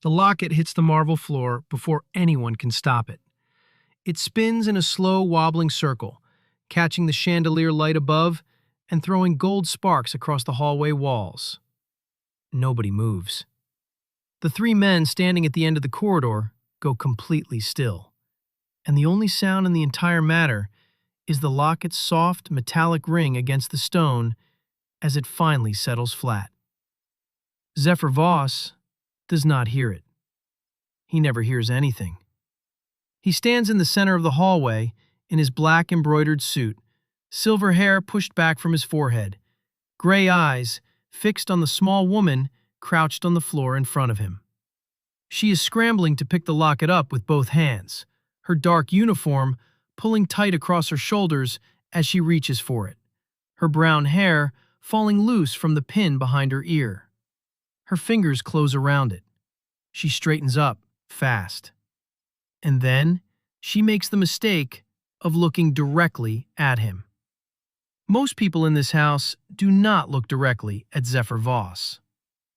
The locket hits the marble floor before anyone can stop it. It spins in a slow, wobbling circle, catching the chandelier light above and throwing gold sparks across the hallway walls. Nobody moves. The three men standing at the end of the corridor go completely still, and the only sound in the entire matter is the locket's soft, metallic ring against the stone as it finally settles flat. Zephyr Voss does not hear it. He never hears anything. He stands in the center of the hallway in his black embroidered suit, silver hair pushed back from his forehead, gray eyes fixed on the small woman crouched on the floor in front of him. She is scrambling to pick the locket up with both hands, her dark uniform pulling tight across her shoulders as she reaches for it, her brown hair falling loose from the pin behind her ear. Her fingers close around it. She straightens up, fast. And then she makes the mistake of looking directly at him. Most people in this house do not look directly at Zephyr Voss.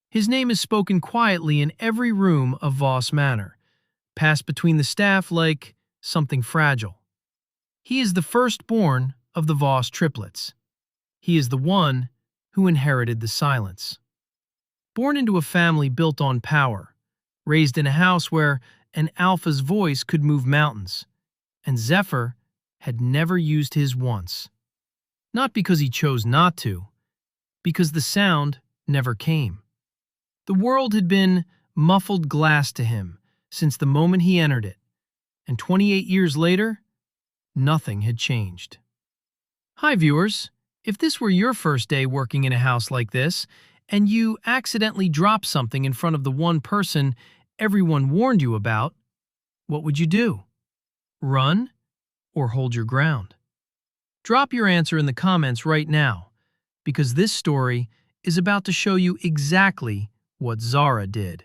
His name is spoken quietly in every room of Voss Manor, passed between the staff like something fragile. He is the firstborn of the Voss triplets. He is the one who inherited the silence. Born into a family built on power, raised in a house where an alpha's voice could move mountains, and Zephyr had never used his once. Not because he chose not to, because the sound never came. The world had been muffled glass to him since the moment he entered it, and 28 years later, nothing had changed. Hi viewers, if this were your first day working in a house like this, and you accidentally dropped something in front of the one person everyone warned you about, what would you do? Run or hold your ground? Drop your answer in the comments right now, because this story is about to show you exactly what Zara did.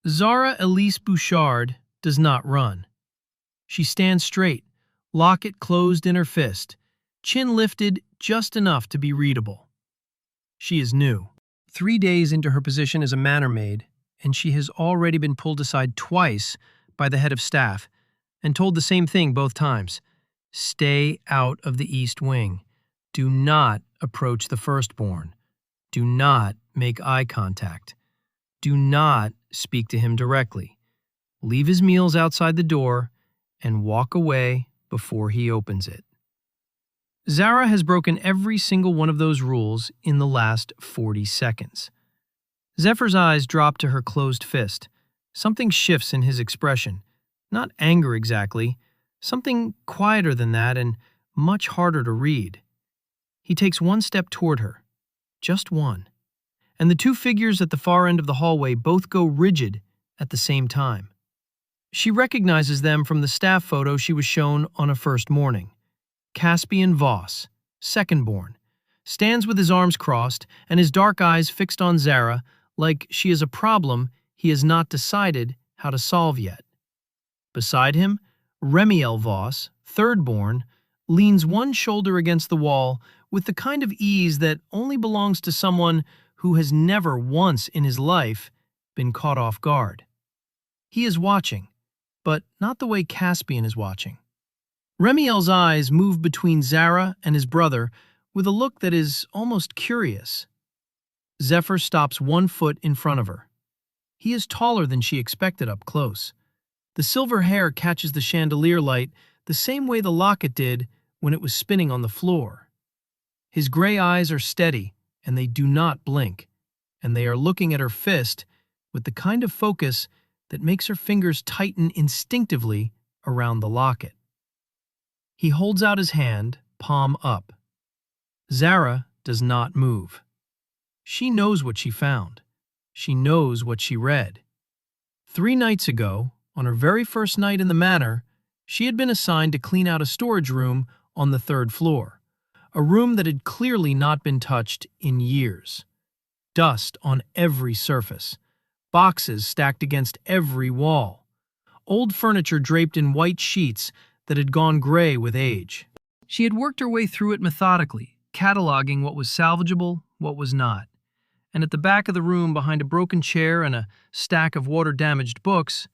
Zara Elise Bouchard does not run. She stands straight, locket closed in her fist, chin lifted just enough to be readable. She is new. 3 days into her position as a manor maid, and she has already been pulled aside twice by the head of staff and told the same thing both times. Stay out of the East Wing. Do not approach the firstborn. Do not make eye contact. Do not speak to him directly. Leave his meals outside the door and walk away before he opens it. Zara has broken every single one of those rules in the last 40 seconds. Zephyr's eyes drop to her closed fist. Something shifts in his expression. Not anger exactly, something quieter than that and much harder to read. He takes one step toward her. Just one. And the two figures at the far end of the hallway both go rigid at the same time. She recognizes them from the staff photo she was shown on a first morning. Caspian Voss, second-born, stands with his arms crossed and his dark eyes fixed on Zara like she is a problem he has not decided how to solve yet. Beside him, Remiel Voss, third-born, leans one shoulder against the wall with the kind of ease that only belongs to someone who has never once in his life been caught off guard. He is watching, but not the way Caspian is watching. Remiel's eyes move between Zara and his brother with a look that is almost curious. Zephyr stops 1 foot in front of her. He is taller than she expected up close. The silver hair catches the chandelier light the same way the locket did when it was spinning on the floor. His gray eyes are steady, and they do not blink, and they are looking at her fist with the kind of focus that makes her fingers tighten instinctively around the locket. He holds out his hand, palm up. Zara does not move. She knows what she found. She knows what she read. 3 nights ago, on her very first night in the manor, she had been assigned to clean out a storage room on the 3rd floor, a room that had clearly not been touched in years. Dust on every surface, boxes stacked against every wall, old furniture draped in white sheets that had gone gray with age. She had worked her way through it methodically, cataloging what was salvageable, what was not. and at the back of the room, behind a broken chair and a stack of water-damaged books,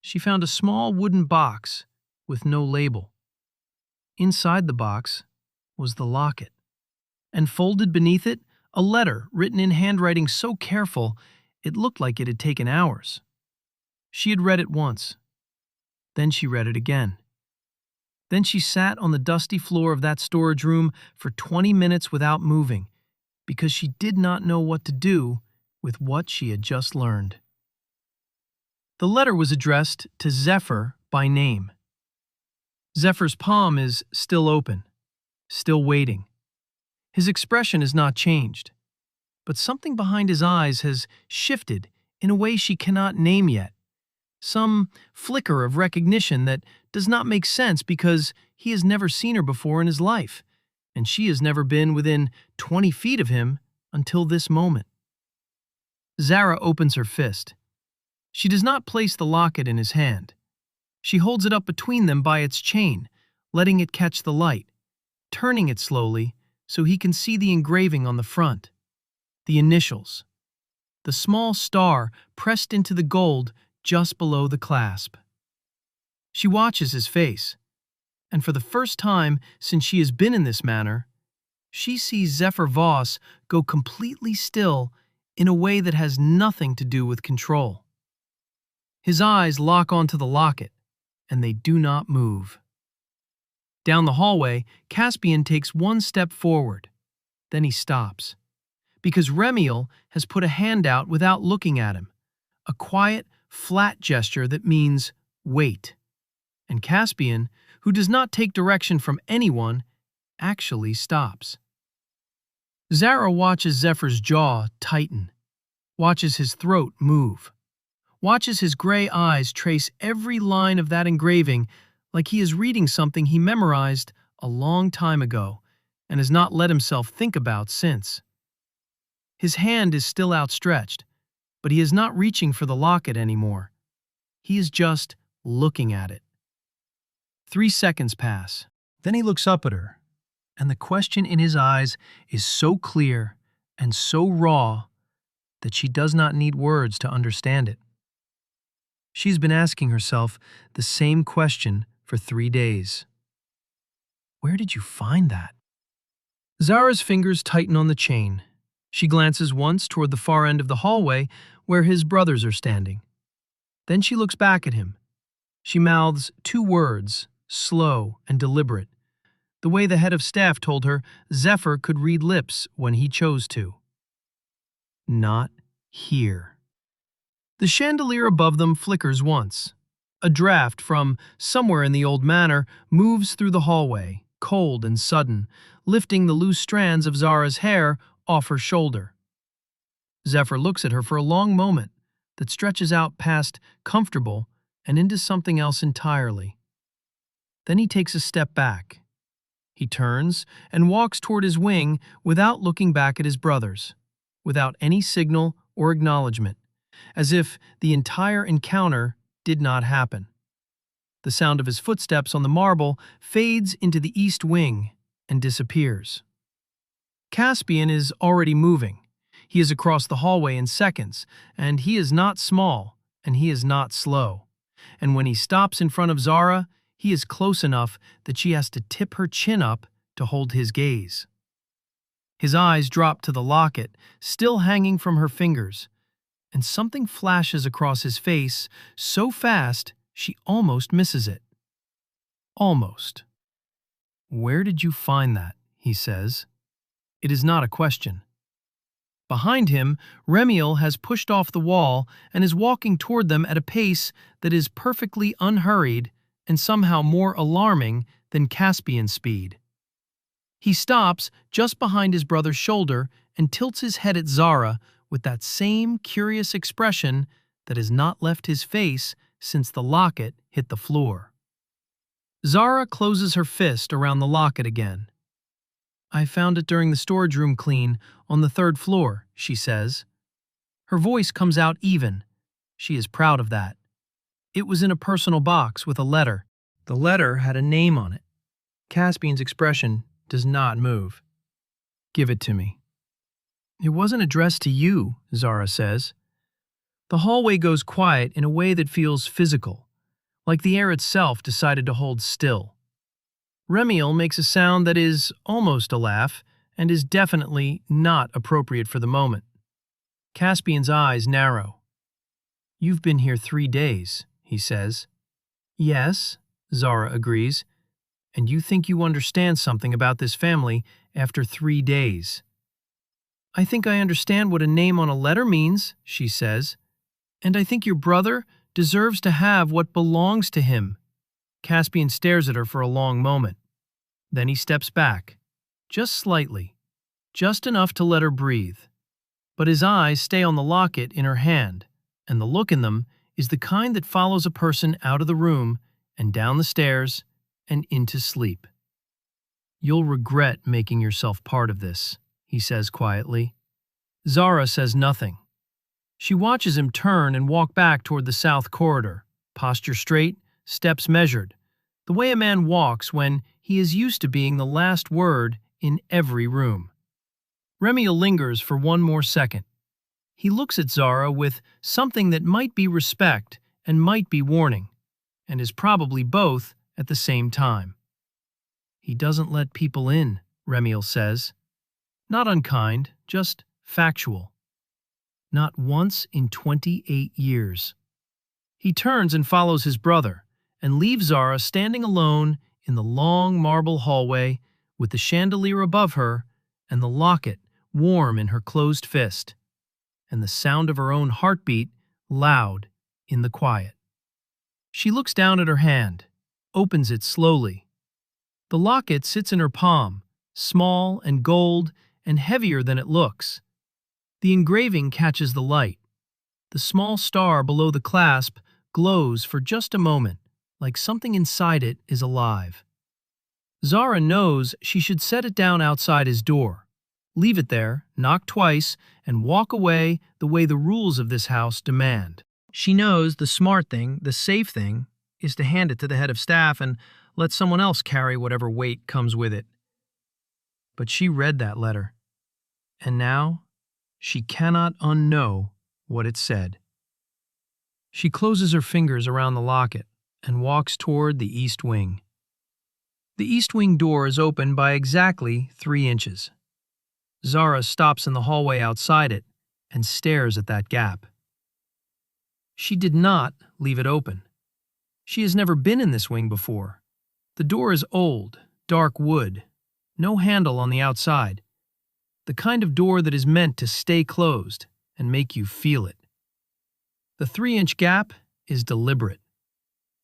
she found a small wooden box with no label. Inside the box was the locket, and folded beneath it, a letter written in handwriting so careful it looked like it had taken hours. She had read it once. Then she read it again. Then she sat on the dusty floor of that storage room for 20 minutes without moving, because she did not know what to do with what she had just learned. The letter was addressed to Zephyr by name. Zephyr's palm is still open, still waiting. His expression has not changed, but something behind his eyes has shifted in a way she cannot name yet. Some flicker of recognition that does not make sense because he has never seen her before in his life, and she has never been within 20 feet of him until this moment. Zara opens her fist. She does not place the locket in his hand. She holds it up between them by its chain, letting it catch the light, turning it slowly so he can see the engraving on the front, the initials, the small star pressed into the gold just below the clasp. She watches his face, and for the first time since she has been in this manor, she sees Zephyr Voss go completely still in a way that has nothing to do with control. His eyes lock onto the locket, and they do not move. Down the hallway, Caspian takes one step forward. Then he stops, because Remiel has put a hand out without looking at him, a quiet, flat gesture that means wait. And Caspian, who does not take direction from anyone, actually stops. Zara watches Zephyr's jaw tighten, watches his throat move, watches his gray eyes trace every line of that engraving like he is reading something he memorized a long time ago and has not let himself think about since. His hand is still outstretched, but he is not reaching for the locket anymore. He is just looking at it. 3 seconds pass. Then he looks up at her, and the question in his eyes is so clear and so raw that she does not need words to understand it. She's been asking herself the same question for 3 days. Where did you find that? Zara's fingers tighten on the chain. She glances once toward the far end of the hallway where his brothers are standing. Then she looks back at him. She mouths 2 words, slow and deliberate, the way the head of staff told her Zephyr could read lips when he chose to. Not here. The chandelier above them flickers once. A draft from somewhere in the old manor moves through the hallway, cold and sudden, lifting the loose strands of Zara's hair off her shoulder. Zephyr looks at her for a long moment that stretches out past comfortable and into something else entirely. Then he takes a step back. He turns and walks toward his wing without looking back at his brothers, without any signal or acknowledgement, as if the entire encounter did not happen. The sound of his footsteps on the marble fades into the east wing and disappears. Caspian is already moving. He is across the hallway in seconds, and he is not small, and he is not slow. And when he stops in front of Zara, he is close enough that she has to tip her chin up to hold his gaze. His eyes drop to the locket, still hanging from her fingers, and something flashes across his face so fast she almost misses it. Almost. "Where did you find that?" he says. It is not a question. Behind him, Remiel has pushed off the wall and is walking toward them at a pace that is perfectly unhurried and somehow more alarming than Caspian's speed. He stops just behind his brother's shoulder and tilts his head at Zara with that same curious expression that has not left his face since the locket hit the floor. Zara closes her fist around the locket again. "I found it during the storage room clean on the 3rd floor," she says. Her voice comes out even. She is proud of that. It was in a personal box with a letter. The letter had a name on it. Caspian's expression does not move. "Give it to me." It wasn't addressed to you, Zara says. The hallway goes quiet in a way that feels physical, like the air itself decided to hold still. Remiel makes a sound that is almost a laugh and is definitely not appropriate for the moment. Caspian's eyes narrow. "You've been here 3 days," he says. "Yes," Zara agrees. "And you think you understand something about this family after 3 days." "I think I understand what a name on a letter means," she says. "And I think your brother deserves to have what belongs to him." Caspian stares at her for a long moment. Then he steps back, just slightly, just enough to let her breathe. But his eyes stay on the locket in her hand, and the look in them is the kind that follows a person out of the room and down the stairs and into sleep. "You'll regret making yourself part of this," he says quietly. Zara says nothing. She watches him turn and walk back toward the south corridor, posture straight, steps measured, the way a man walks when he is used to being the last word in every room. Remiel lingers for one more second. He looks at Zara with something that might be respect and might be warning, and is probably both at the same time. "He doesn't let people in," Remiel says. Not unkind, just factual. Not once in 28 years. He turns and follows his brother, and leaves Zara standing alone in the long marble hallway with the chandelier above her and the locket warm in her closed fist, and the sound of her own heartbeat loud in the quiet. She looks down at her hand, opens it slowly. The locket sits in her palm, small and gold and heavier than it looks. The engraving catches the light. The small star below the clasp glows for just a moment, like something inside it is alive. Zara knows she should set it down outside his door, leave it there, knock twice, and walk away the way the rules of this house demand. She knows the smart thing, the safe thing, is to hand it to the head of staff and let someone else carry whatever weight comes with it. But she read that letter, and now she cannot unknow what it said. She closes her fingers around the locket and walks toward the east wing. The east wing door is open by exactly 3 inches. Zara stops in the hallway outside it and stares at that gap. She did not leave it open. She has never been in this wing before. The door is old, dark wood, no handle on the outside. The kind of door that is meant to stay closed and make you feel it. The 3-inch gap is deliberate.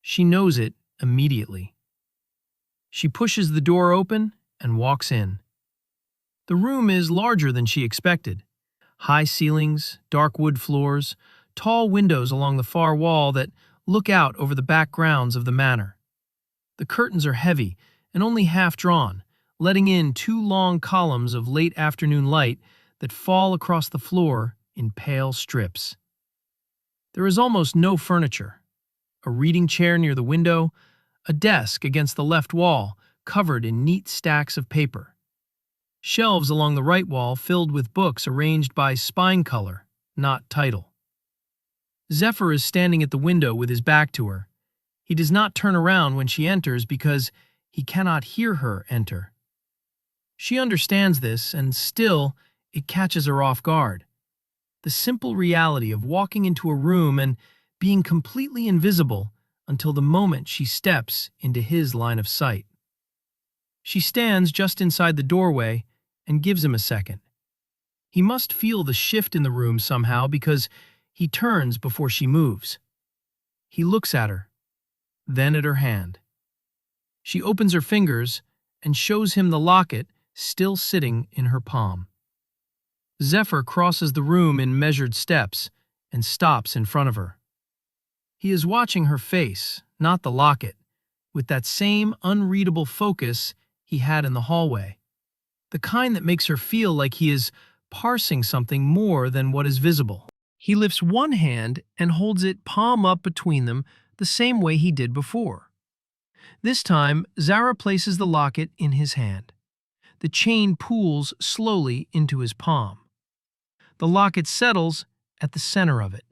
She knows it immediately. She pushes the door open and walks in. The room is larger than she expected. High ceilings, dark wood floors, tall windows along the far wall that look out over the backgrounds of the manor. The curtains are heavy and only half drawn, letting in 2 long columns of late afternoon light that fall across the floor in pale strips. There is almost no furniture. A reading chair near the window, a desk against the left wall covered in neat stacks of paper. Shelves along the right wall filled with books arranged by spine color, not title. Zephyr is standing at the window with his back to her. He does not turn around when she enters because he cannot hear her enter. She understands this, and still it catches her off guard. The simple reality of walking into a room and being completely invisible until the moment she steps into his line of sight. She stands just inside the doorway and gives him a second. He must feel the shift in the room somehow because he turns before she moves. He looks at her, then at her hand. She opens her fingers and shows him the locket still sitting in her palm. Zephyr crosses the room in measured steps and stops in front of her. He is watching her face, not the locket, with that same unreadable focus he had in the hallway, the kind that makes her feel like he is parsing something more than what is visible. He lifts one hand and holds it palm up between them the same way he did before. This time, Zara places the locket in his hand. The chain pools slowly into his palm. The locket settles at the center of it.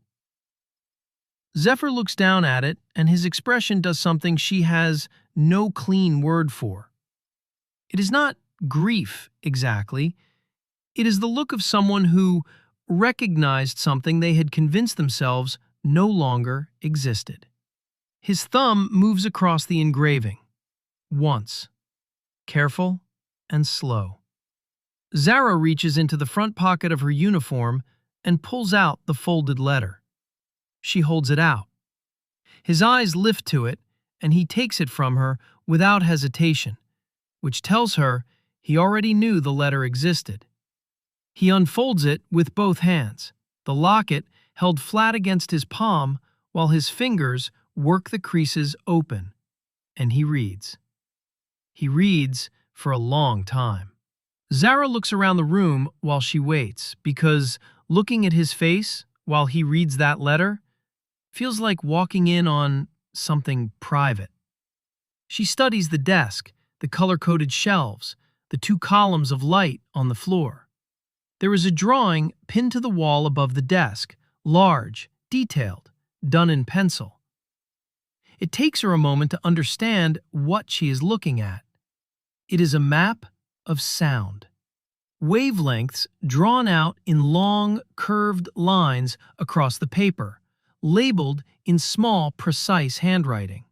Zephyr looks down at it, and his expression does something she has no clean word for. It is not grief, exactly. It is the look of someone who recognized something they had convinced themselves no longer existed. His thumb moves across the engraving. Once. Careful and slow. Zara reaches into the front pocket of her uniform and pulls out the folded letter. She holds it out. His eyes lift to it, and he takes it from her without hesitation, which tells her he already knew the letter existed. He unfolds it with both hands, the locket held flat against his palm while his fingers work the creases open, and he reads. He reads for a long time. Zara looks around the room while she waits, because looking at his face while he reads that letter feels like walking in on something private. She studies the desk, the color-coded shelves, the 2 columns of light on the floor. There is a drawing pinned to the wall above the desk, large, detailed, done in pencil. It takes her a moment to understand what she is looking at. It is a map of sound. Wavelengths drawn out in long, curved lines across the paper, labeled in small, precise handwriting.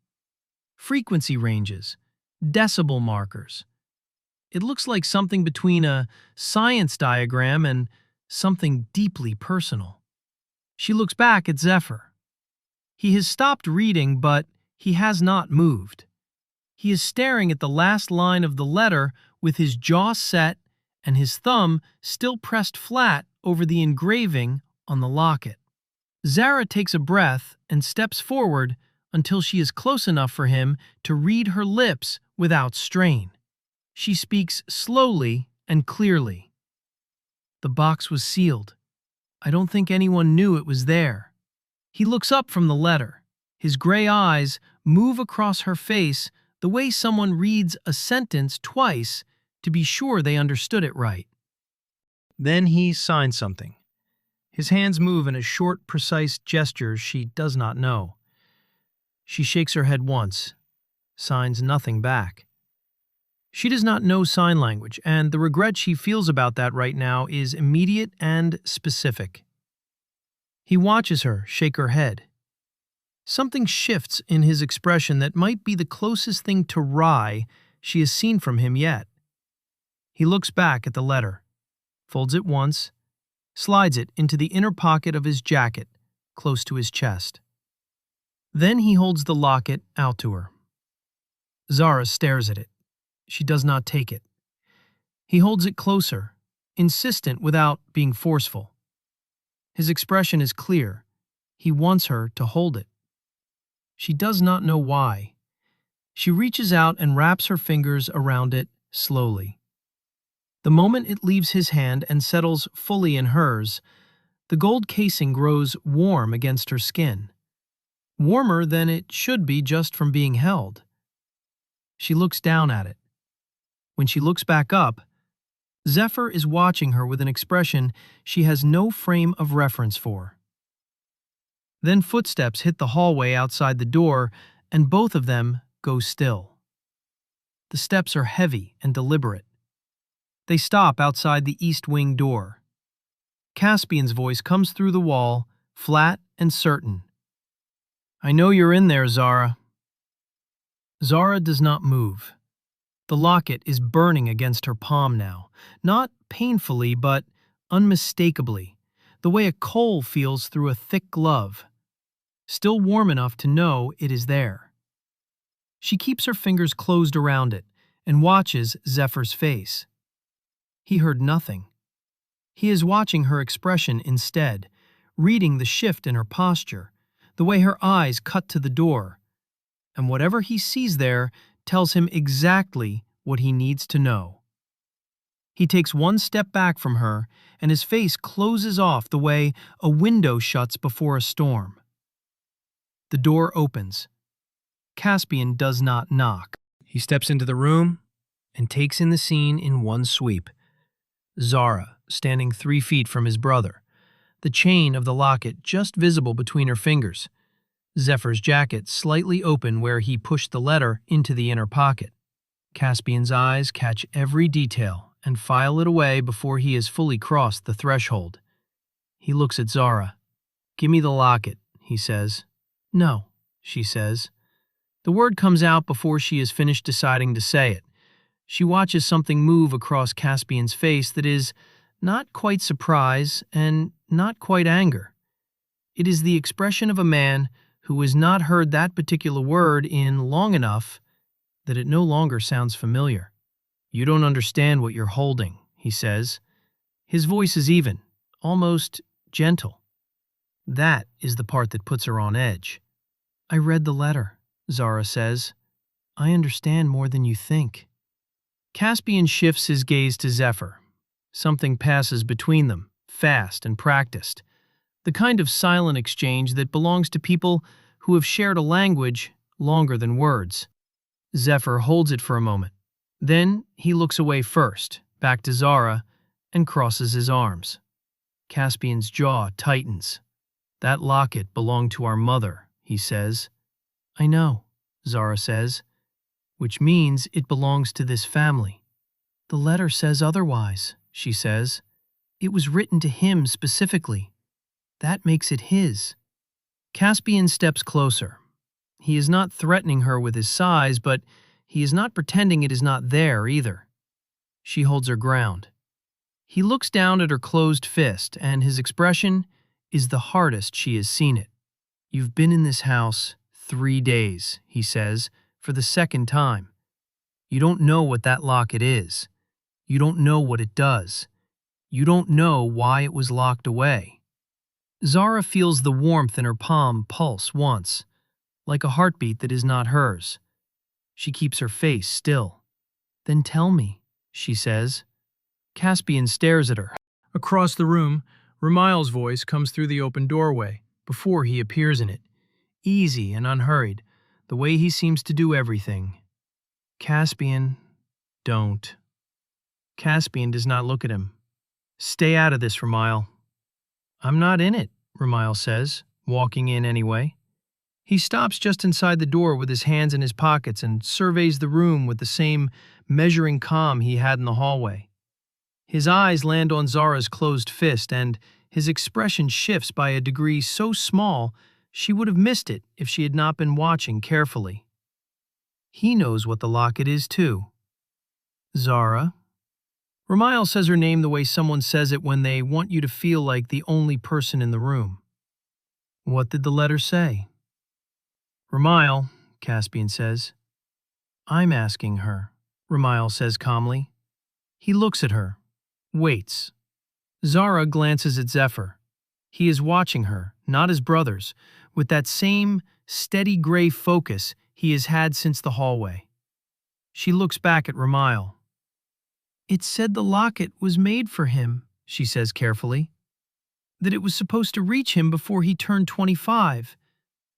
Frequency ranges, decibel markers. It looks like something between a science diagram and something deeply personal. She looks back at Zephyr. He has stopped reading, but he has not moved. He is staring at the last line of the letter with his jaw set and his thumb still pressed flat over the engraving on the locket. Zara takes a breath and steps forward until she is close enough for him to read her lips without strain. She speaks slowly and clearly. The box was sealed. I don't think anyone knew it was there. He looks up from the letter. His gray eyes move across her face the way someone reads a sentence twice to be sure they understood it right. Then he signs something. His hands move in a short, precise gesture she does not know. She shakes her head once, signs nothing back. She does not know sign language, and the regret she feels about that right now is immediate and specific. He watches her shake her head. Something shifts in his expression that might be the closest thing to wry she has seen from him yet. He looks back at the letter, folds it once, slides it into the inner pocket of his jacket, close to his chest. Then he holds the locket out to her. Zara stares at it. She does not take it. He holds it closer, insistent without being forceful. His expression is clear. He wants her to hold it. She does not know why. She reaches out and wraps her fingers around it slowly. The moment it leaves his hand and settles fully in hers, the gold casing grows warm against her skin. Warmer than it should be just from being held. She looks down at it. When she looks back up, Zephyr is watching her with an expression she has no frame of reference for. Then footsteps hit the hallway outside the door, and both of them go still. The steps are heavy and deliberate. They stop outside the east wing door. Caspian's voice comes through the wall, flat and certain. I know you're in there, Zara. Zara does not move. The locket is burning against her palm now, not painfully but unmistakably, the way a coal feels through a thick glove, still warm enough to know it is there. She keeps her fingers closed around it and watches Zephyr's face. He heard nothing. He is watching her expression instead, reading the shift in her posture, the way her eyes cut to the door, and whatever he sees there tells him exactly what he needs to know. He takes one step back from her, and his face closes off the way a window shuts before a storm. The door opens. Caspian does not knock. He steps into the room and takes in the scene in one sweep. Zara, standing 3 feet from his brother, the chain of the locket just visible between her fingers. Zephyr's jacket slightly open where he pushed the letter into the inner pocket. Caspian's eyes catch every detail and file it away before he has fully crossed the threshold. He looks at Zara. "Give me the locket," he says. "No," she says. The word comes out before she has finished deciding to say it. She watches something move across Caspian's face that is not quite surprise and not quite anger. It is the expression of a man who has not heard that particular word in long enough that it no longer sounds familiar. "You don't understand what you're holding," he says. His voice is even, almost gentle. That is the part that puts her on edge. "I read the letter," Zara says. "I understand more than you think." Caspian shifts his gaze to Zephyr. Something passes between them, fast and practiced. The kind of silent exchange that belongs to people who have shared a language longer than words. Zephyr holds it for a moment. Then he looks away first, back to Zara, and crosses his arms. Caspian's jaw tightens. "That locket belonged to our mother," he says. "I know," Zara says, "which means it belongs to this family." "The letter says otherwise," she says. "It was written to him specifically. That makes it his." Caspian steps closer. He is not threatening her with his size, but he is not pretending it is not there either. She holds her ground. He looks down at her closed fist, and his expression is the hardest she has seen it. "You've been in this house 3 days," he says, for the second time. "You don't know what that locket is. You don't know what it does. You don't know why it was locked away." Zara feels the warmth in her palm pulse once, like a heartbeat that is not hers. She keeps her face still. "Then tell me," she says. Caspian stares at her. Across the room, Ramiel's voice comes through the open doorway, before he appears in it. Easy and unhurried, the way he seems to do everything. "Caspian, don't." Caspian does not look at him. "Stay out of this, Ramiel." "I'm not in it," Ramiel says, walking in anyway. He stops just inside the door with his hands in his pockets and surveys the room with the same measuring calm he had in the hallway. His eyes land on Zara's closed fist, and his expression shifts by a degree so small she would have missed it if she had not been watching carefully. He knows what the locket is, too. "Zara." Ramiel says her name the way someone says it when they want you to feel like the only person in the room. "What did the letter say?" "Ramiel," Caspian says. "I'm asking her," Ramiel says calmly. He looks at her, waits. Zara glances at Zephyr. He is watching her, not his brothers, with that same steady gray focus he has had since the hallway. She looks back at Ramiel. "It said the locket was made for him," she says carefully. "That it was supposed to reach him before he turned 25.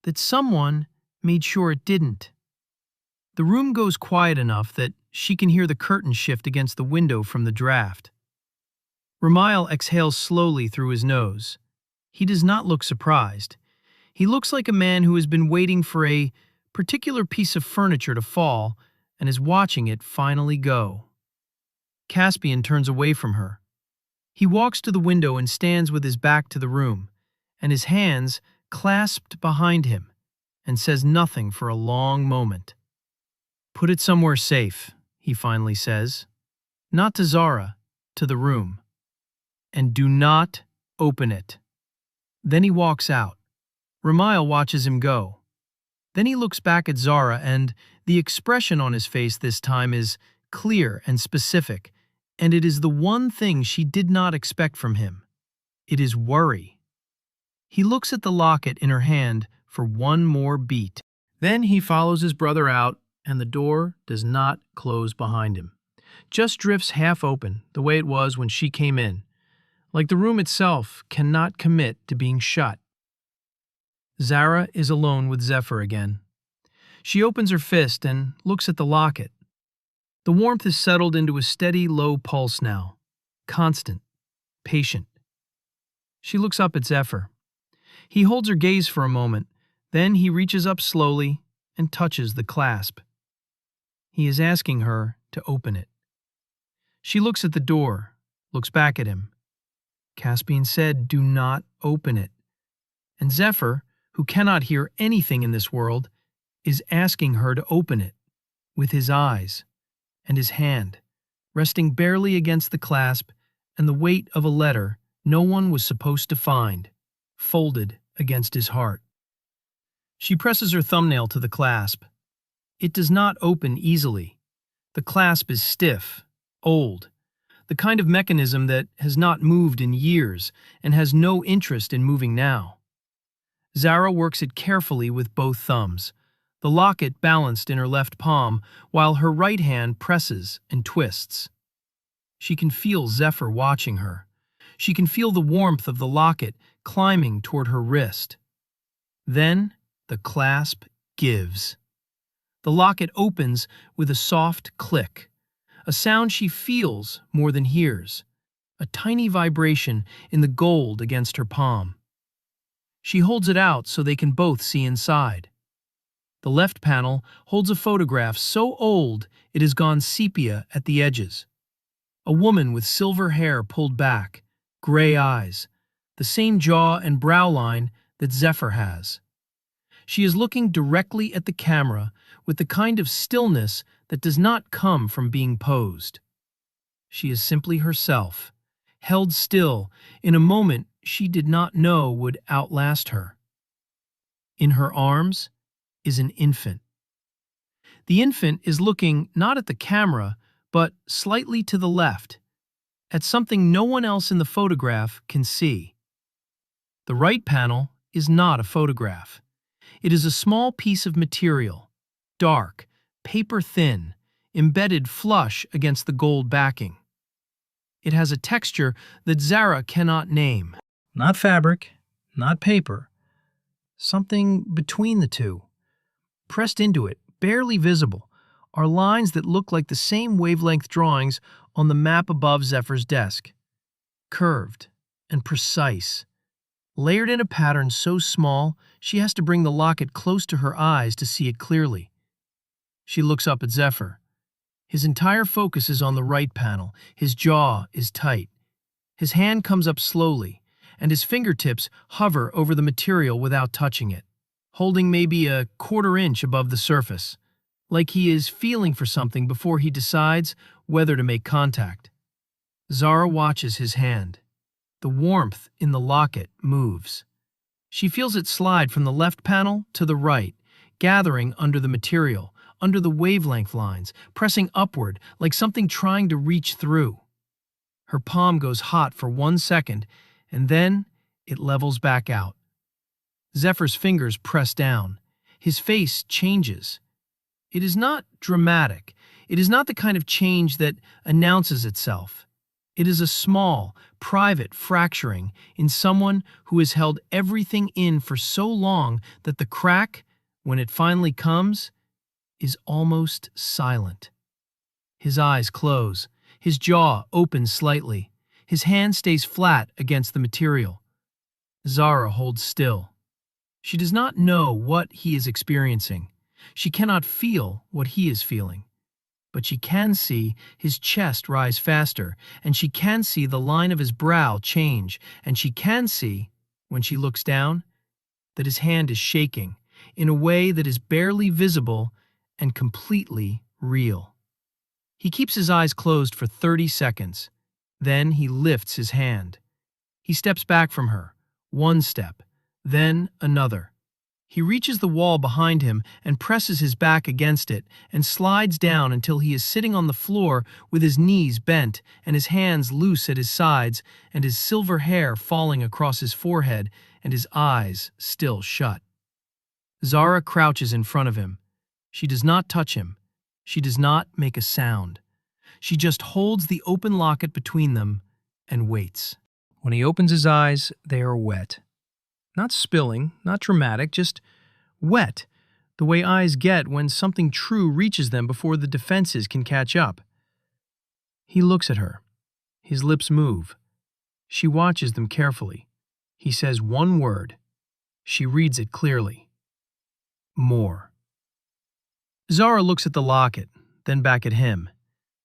That someone made sure it didn't." The room goes quiet enough that she can hear the curtain shift against the window from the draft. Ramiel exhales slowly through his nose. He does not look surprised. He looks like a man who has been waiting for a particular piece of furniture to fall and is watching it finally go. Caspian turns away from her. He walks to the window and stands with his back to the room, and his hands clasped behind him, and says nothing for a long moment. "Put it somewhere safe," he finally says. Not to Zara, to the room. "And do not open it." Then he walks out. Ramiel watches him go. Then he looks back at Zara, and the expression on his face this time is clear and specific, and it is the one thing she did not expect from him. It is worry. He looks at the locket in her hand for one more beat. Then he follows his brother out, and the door does not close behind him. Just drifts half open, the way it was when she came in. Like the room itself cannot commit to being shut. Zara is alone with Zephyr again. She opens her fist and looks at the locket. The warmth has settled into a steady, low pulse now. Constant. Patient. She looks up at Zephyr. He holds her gaze for a moment, then he reaches up slowly and touches the clasp. He is asking her to open it. She looks at the door, looks back at him. Caspian said, "Do not open it." And Zephyr, who cannot hear anything in this world, is asking her to open it, with his eyes and his hand, resting barely against the clasp and the weight of a letter no one was supposed to find, folded against his heart. She presses her thumbnail to the clasp. It does not open easily. The clasp is stiff, old, the kind of mechanism that has not moved in years and has no interest in moving now. Zara works it carefully with both thumbs, the locket balanced in her left palm while her right hand presses and twists. She can feel Zephyr watching her. She can feel the warmth of the locket climbing toward her wrist. Then the clasp gives. The locket opens with a soft click, a sound she feels more than hears, a tiny vibration in the gold against her palm. She holds it out so they can both see inside. The left panel holds a photograph so old it has gone sepia at the edges. A woman with silver hair pulled back, gray eyes, the same jaw and brow line that Zephyr has. She is looking directly at the camera with the kind of stillness that does not come from being posed. She is simply herself, held still in a moment she did not know would outlast her. In her arms is an infant. The infant is looking not at the camera, but slightly to the left, at something no one else in the photograph can see. The right panel is not a photograph. It is a small piece of material, dark, paper-thin, embedded flush against the gold backing. It has a texture that Zara cannot name. Not fabric, not paper. Something between the two. Pressed into it, barely visible, are lines that look like the same wavelength drawings on the map above Zephyr's desk. Curved and precise. Layered in a pattern so small, she has to bring the locket close to her eyes to see it clearly. She looks up at Zephyr. His entire focus is on the right panel. His jaw is tight. His hand comes up slowly, and his fingertips hover over the material without touching it, holding maybe a quarter-inch above the surface, like he is feeling for something before he decides whether to make contact. Zara watches his hand. The warmth in the locket moves. She feels it slide from the left panel to the right, gathering under the material, under the wavelength lines, pressing upward like something trying to reach through. Her palm goes hot for 1 second, and then it levels back out. Zephyr's fingers press down. His face changes. It is not dramatic. It is not the kind of change that announces itself. It is a small, private fracturing in someone who has held everything in for so long that the crack, when it finally comes, is almost silent. His eyes close. His jaw opens slightly. His hand stays flat against the material. Zara holds still. She does not know what he is experiencing. She cannot feel what he is feeling. But she can see his chest rise faster, and she can see the line of his brow change, and she can see, when she looks down, that his hand is shaking in a way that is barely visible and completely real. He keeps his eyes closed for 30 seconds. Then he lifts his hand. He steps back from her, 1 step, then another. He reaches the wall behind him and presses his back against it and slides down until he is sitting on the floor with his knees bent and his hands loose at his sides and his silver hair falling across his forehead and his eyes still shut. Zara crouches in front of him. She does not touch him. She does not make a sound. She just holds the open locket between them and waits. When he opens his eyes, they are wet. Not spilling, not dramatic, just wet, the way eyes get when something true reaches them before the defenses can catch up. He looks at her. His lips move. She watches them carefully. He says one word. She reads it clearly. More. Zara looks at the locket, then back at him.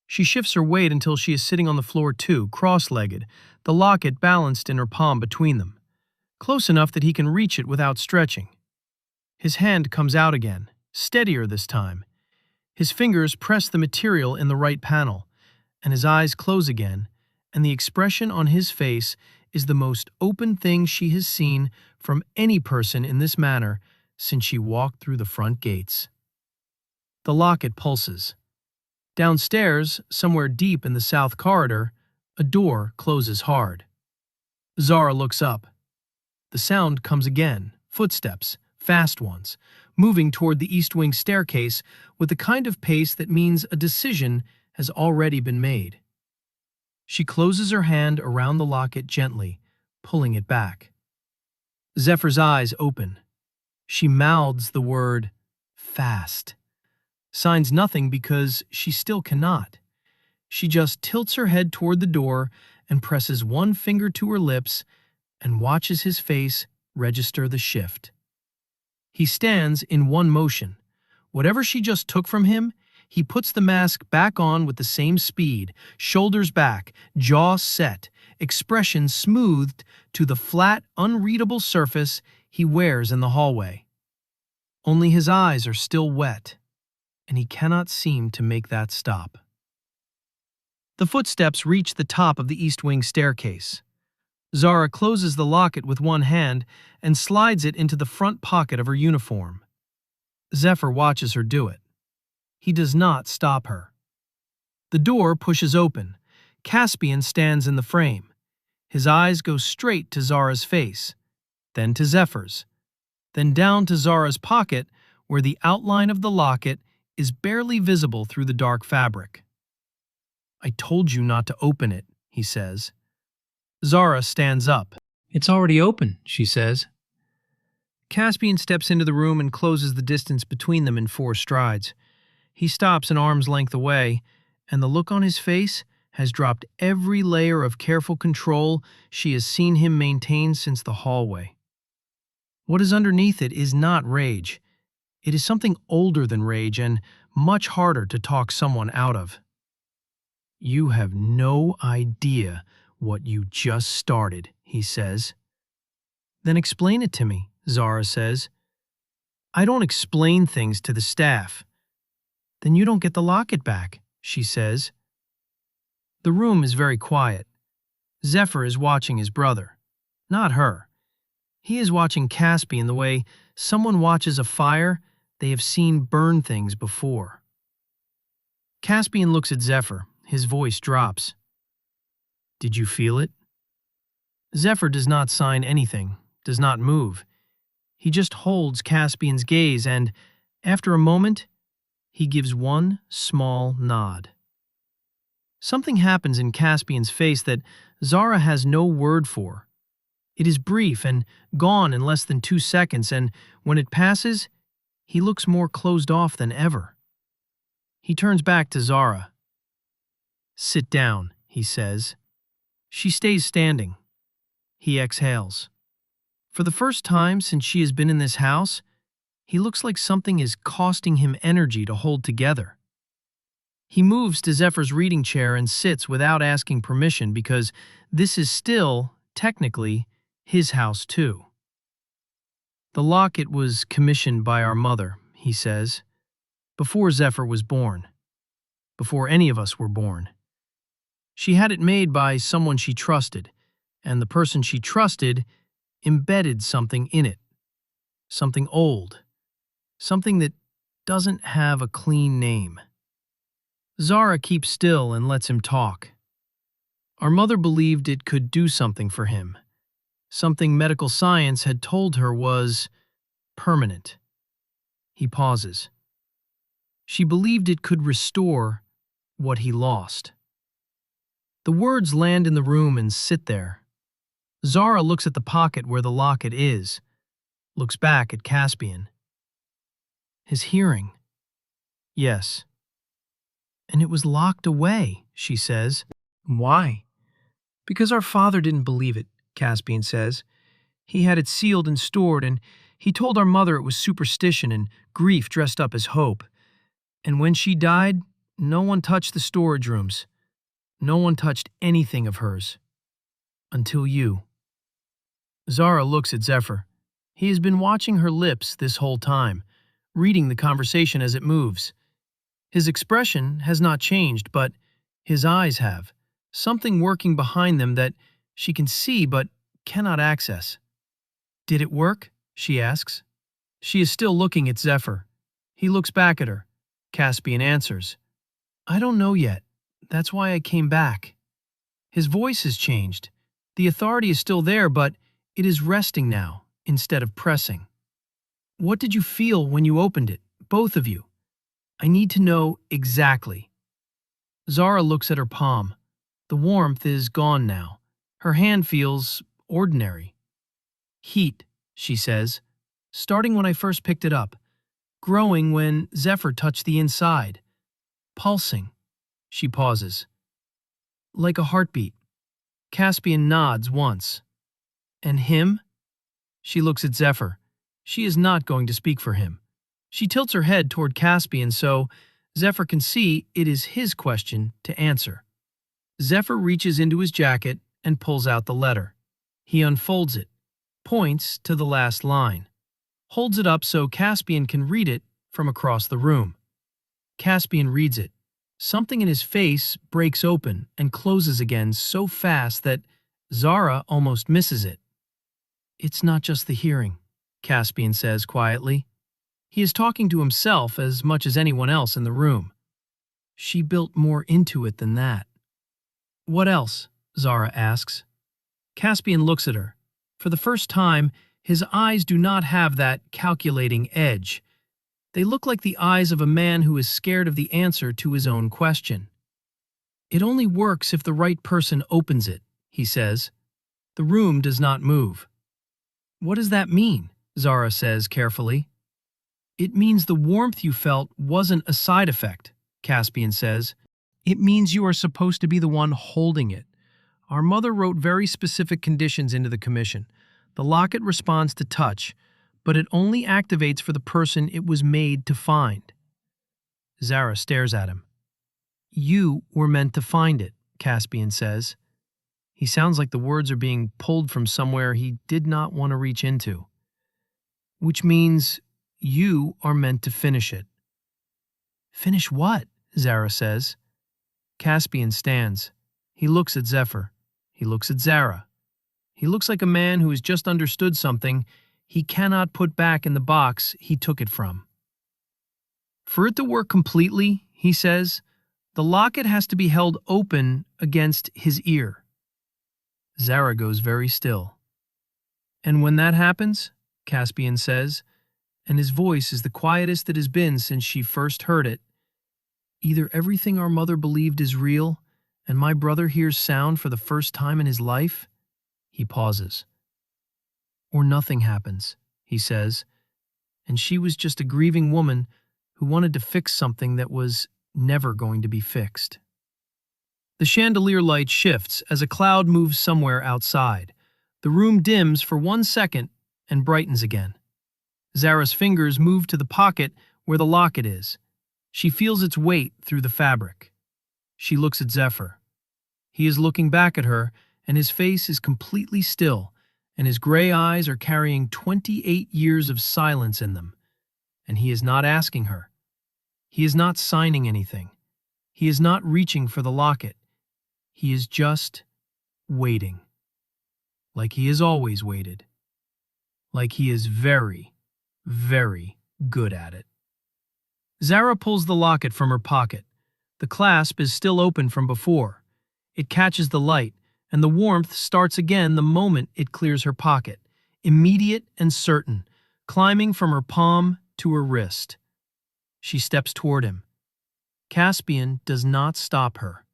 She shifts her weight until she is sitting on the floor too, cross-legged, the locket balanced in her palm between them, close enough that he can reach it without stretching. His hand comes out again, steadier this time. His fingers press the material in the right panel, and his eyes close again, and the expression on his face is the most open thing she has seen from any person in this manor since she walked through the front gates. The locket pulses. Downstairs, somewhere deep in the south corridor, a door closes hard. Zara looks up. The sound comes again, footsteps, fast ones, moving toward the east wing staircase with the kind of pace that means a decision has already been made. She closes her hand around the locket gently, pulling it back. Zephyr's eyes open. She mouths the word, fast. Signs nothing because she still cannot. She just tilts her head toward the door and presses one finger to her lips and watches his face register the shift. He stands in one motion. Whatever she just took from him, he puts the mask back on with the same speed, shoulders back, jaw set, expression smoothed to the flat, unreadable surface he wears in the hallway. Only his eyes are still wet, and he cannot seem to make that stop. The footsteps reach the top of the east wing staircase. Zara closes the locket with one hand and slides it into the front pocket of her uniform. Zephyr watches her do it. He does not stop her. The door pushes open. Caspian stands in the frame. His eyes go straight to Zara's face, then to Zephyr's, then down to Zara's pocket where the outline of the locket is barely visible through the dark fabric. "I told you not to open it," he says. Zara stands up. "It's already open," she says. Caspian steps into the room and closes the distance between them in 4 strides. He stops an arm's length away, and the look on his face has dropped every layer of careful control she has seen him maintain since the hallway. What is underneath it is not rage. It is something older than rage and much harder to talk someone out of. "You have no idea what you just started," he says. "Then explain it to me," Zara says. "I don't explain things to the staff." "Then you don't get the locket back," she says. The room is very quiet. Zephyr is watching his brother, not her. He is watching Caspian the way someone watches a fire they have seen burn things before. Caspian looks at Zephyr. His voice drops. "Did you feel it?" Zephyr does not sign anything, does not move. He just holds Caspian's gaze and, after a moment, he gives one small nod. Something happens in Caspian's face that Zara has no word for. It is brief and gone in less than 2 seconds, and when it passes, he looks more closed off than ever. He turns back to Zara. "Sit down," he says. She stays standing. He exhales. For the first time since she has been in this house, he looks like something is costing him energy to hold together. He moves to Zephyr's reading chair and sits without asking permission because this is still, technically, his house too. "The locket was commissioned by our mother," he says, "before Zephyr was born, before any of us were born. She had it made by someone she trusted, and the person she trusted embedded something in it, something old, something that doesn't have a clean name." Zara keeps still and lets him talk. "Our mother believed it could do something for him, something medical science had told her was permanent." He pauses. "She believed it could restore what he lost." The words land in the room and sit there. Zara looks at the pocket where the locket is, looks back at Caspian. "His hearing." "Yes." "And it was locked away," she says. "Why?" "Because our father didn't believe it," Caspian says. He had it sealed and stored, and he told our mother it was superstition and grief dressed up as hope. And when she died, no one touched the storage rooms. No one touched anything of hers. Until you. Zara looks at Zephyr. He has been watching her lips this whole time, reading the conversation as it moves. His expression has not changed, but his eyes have, something working behind them that she can see but cannot access. "Did it work?" she asks. She is still looking at Zephyr. He looks back at her. Caspian answers, "I don't know yet. That's why I came back." His voice has changed. The authority is still there, but it is resting now instead of pressing. "What did you feel when you opened it, both of you? I need to know exactly." Zara looks at her palm. The warmth is gone now. Her hand feels ordinary. "Heat," she says, "starting when I first picked it up, growing when Zephyr touched the inside, pulsing." She pauses. "Like a heartbeat." Caspian nods once. "And him?" She looks at Zephyr. She is not going to speak for him. She tilts her head toward Caspian so Zephyr can see it is his question to answer. Zephyr reaches into his jacket and pulls out the letter. He unfolds it, points to the last line, holds it up so Caspian can read it from across the room. Caspian reads it. Something in his face breaks open and closes again so fast that Zara almost misses it. "It's not just the hearing," Caspian says quietly. He is talking to himself as much as anyone else in the room. "She built more into it than that." "What else?" Zara asks. Caspian looks at her. For the first time, his eyes do not have that calculating edge. They look like the eyes of a man who is scared of the answer to his own question. "It only works if the right person opens it," he says. The room does not move. "What does that mean?" Zara says carefully. "It means the warmth you felt wasn't a side effect," Caspian says. "It means you are supposed to be the one holding it. Our mother wrote very specific conditions into the commission. The locket responds to touch, but it only activates for the person it was made to find." Zara stares at him. "You were meant to find it," Caspian says. He sounds like the words are being pulled from somewhere he did not want to reach into. "Which means you are meant to finish it." "Finish what?" Zara says. Caspian stands. He looks at Zephyr. He looks at Zara. He looks like a man who has just understood something he cannot put back in the box he took it from. "For it to work completely," he says, "the locket has to be held open against his ear." Zara goes very still. "And when that happens," Caspian says, and his voice is the quietest it has been since she first heard it, "either everything our mother believed is real, and my brother hears sound for the first time in his life." He pauses. "Or nothing happens," he says, and she was just a grieving woman who wanted to fix something that was never going to be fixed. The chandelier light shifts as a cloud moves somewhere outside. The room dims for 1 second and brightens again. Zara's fingers move to the pocket where the locket is. She feels its weight through the fabric. She looks at Zephyr. He is looking back at her, and his face is completely still, and his gray eyes are carrying 28 years of silence in them. And he is not asking her. He is not signing anything. He is not reaching for the locket. He is just waiting. Like he has always waited. Like he is very, very good at it. Zara pulls the locket from her pocket. The clasp is still open from before. It catches the light, and the warmth starts again the moment it clears her pocket, immediate and certain, climbing from her palm to her wrist. She steps toward him. Caspian does not stop her.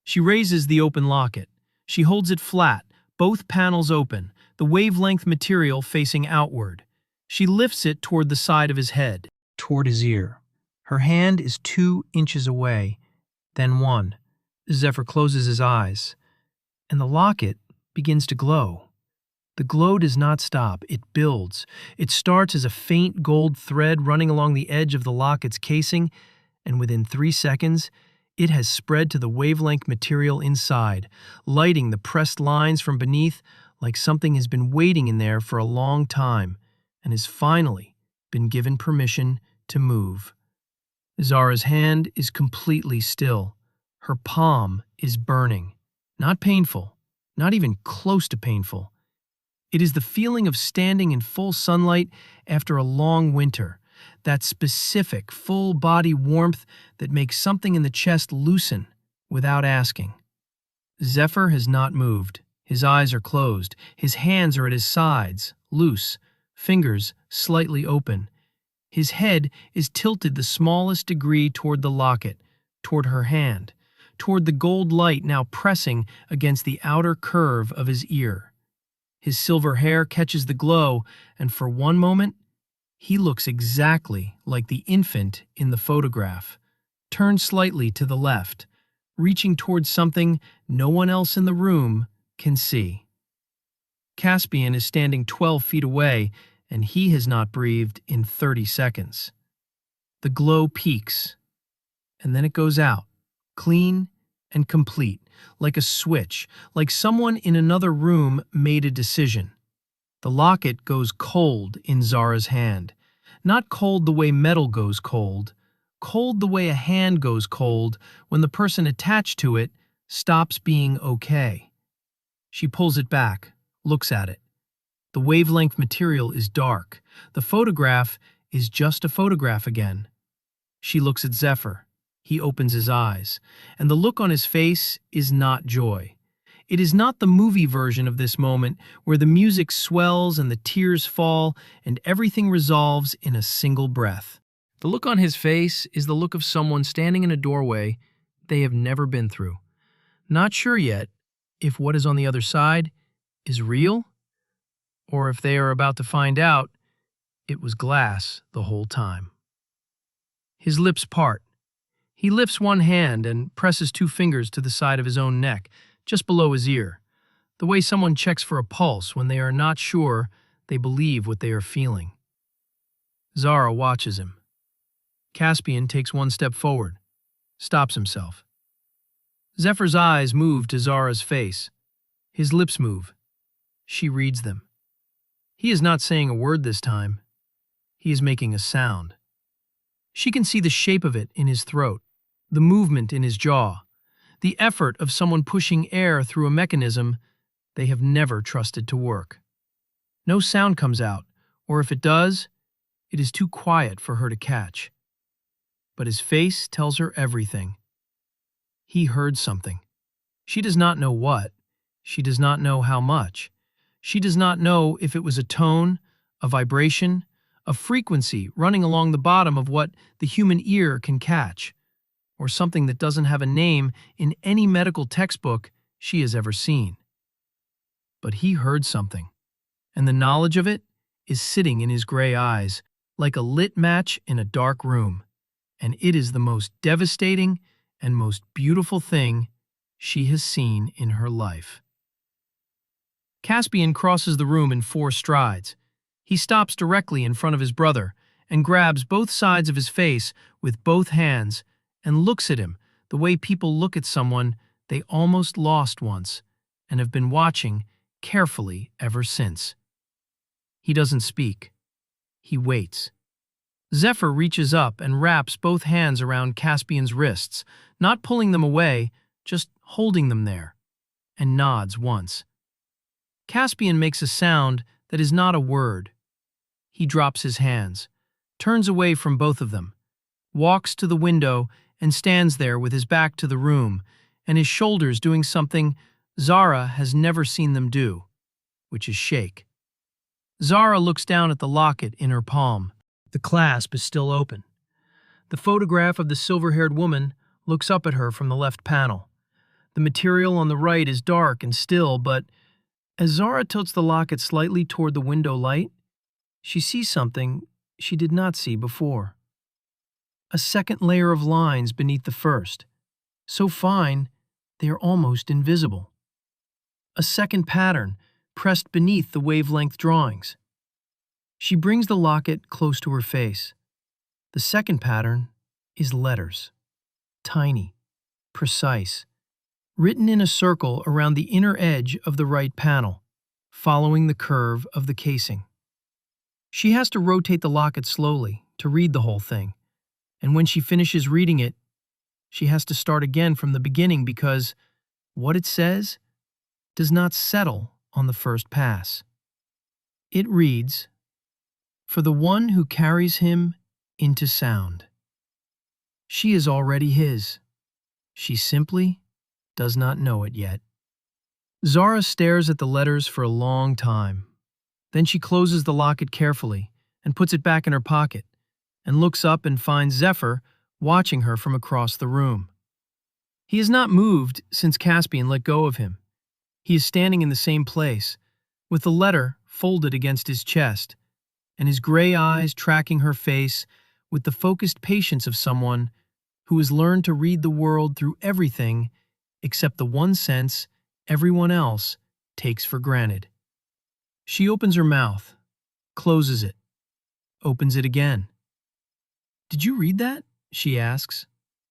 She raises the open locket. She holds it flat, both panels open, the wavelength material facing outward. She lifts it toward the side of his head, toward his ear. Her hand is 2 inches away, then 1. Zephyr closes his eyes, and the locket begins to glow. The glow does not stop, it builds. It starts as a faint gold thread running along the edge of the locket's casing, and within 3 seconds, it has spread to the wavelength material inside, lighting the pressed lines from beneath like something has been waiting in there for a long time and has finally been given permission to move. Zara's hand is completely still. Her palm is burning. Not painful, not even close to painful. It is the feeling of standing in full sunlight after a long winter, that specific full-body warmth that makes something in the chest loosen without asking. Zephyr has not moved. His eyes are closed. His hands are at his sides, loose, fingers slightly open. His head is tilted the smallest degree toward the locket, toward her hand, toward the gold light now pressing against the outer curve of his ear. His silver hair catches the glow, and for one moment, he looks exactly like the infant in the photograph, turned slightly to the left, reaching towards something no one else in the room can see. Caspian is standing 12 feet away, and he has not breathed in 30 seconds. The glow peaks, and then it goes out, clean and complete, like a switch, like someone in another room made a decision. The locket goes cold in Zara's hand. Not cold the way metal goes cold the way a hand goes cold when the person attached to it stops being okay. She pulls it back, looks at it. The wavelength material is dark. The photograph is just a photograph again. She looks at Zephyr. He opens his eyes, and the look on his face is not joy. It is not the movie version of this moment where the music swells and the tears fall and everything resolves in a single breath. The look on his face is the look of someone standing in a doorway they have never been through. Not sure yet if what is on the other side is real, or if they are about to find out it was glass the whole time. His lips part. He lifts one hand and presses 2 fingers to the side of his own neck, just below his ear, the way someone checks for a pulse when they are not sure they believe what they are feeling. Zara watches him. Caspian takes 1 step forward, stops himself. Zephyr's eyes move to Zara's face. His lips move. She reads them. He is not saying a word this time. He is making a sound. She can see the shape of it in his throat, the movement in his jaw, the effort of someone pushing air through a mechanism they have never trusted to work. No sound comes out, or if it does, it is too quiet for her to catch. But his face tells her everything. He heard something. She does not know what. She does not know how much. She does not know if it was a tone, a vibration, a frequency running along the bottom of what the human ear can catch, or something that doesn't have a name in any medical textbook she has ever seen. But he heard something, and the knowledge of it is sitting in his gray eyes like a lit match in a dark room, and it is the most devastating and most beautiful thing she has seen in her life. Caspian crosses the room in 4 strides. He stops directly in front of his brother and grabs both sides of his face with both hands and looks at him the way people look at someone they almost lost once and have been watching carefully ever since. He doesn't speak. He waits. Zephyr reaches up and wraps both hands around Caspian's wrists, not pulling them away, just holding them there, and nods once. Caspian makes a sound that is not a word. He drops his hands, turns away from both of them, walks to the window and stands there with his back to the room and his shoulders doing something Zara has never seen them do, which is shake. Zara looks down at the locket in her palm. The clasp is still open. The photograph of the silver-haired woman looks up at her from the left panel. The material on the right is dark and still, but as Zara tilts the locket slightly toward the window light, she sees something she did not see before. A second layer of lines beneath the first, so fine they are almost invisible. A second pattern, pressed beneath the wavelength drawings. She brings the locket close to her face. The second pattern is letters. Tiny, precise, written in a circle around the inner edge of the right panel, following the curve of the casing. She has to rotate the locket slowly to read the whole thing, and when she finishes reading it, she has to start again from the beginning because what it says does not settle on the first pass. It reads, "For the one who carries him into sound." She is already his. She simply does not know it yet. Zara stares at the letters for a long time. Then she closes the locket carefully and puts it back in her pocket and looks up and finds Zephyr watching her from across the room. He has not moved since Caspian let go of him. He is standing in the same place, with the letter folded against his chest, and his gray eyes tracking her face with the focused patience of someone who has learned to read the world through everything except the one sense everyone else takes for granted. She opens her mouth, closes it, opens it again. "Did you read that?" she asks.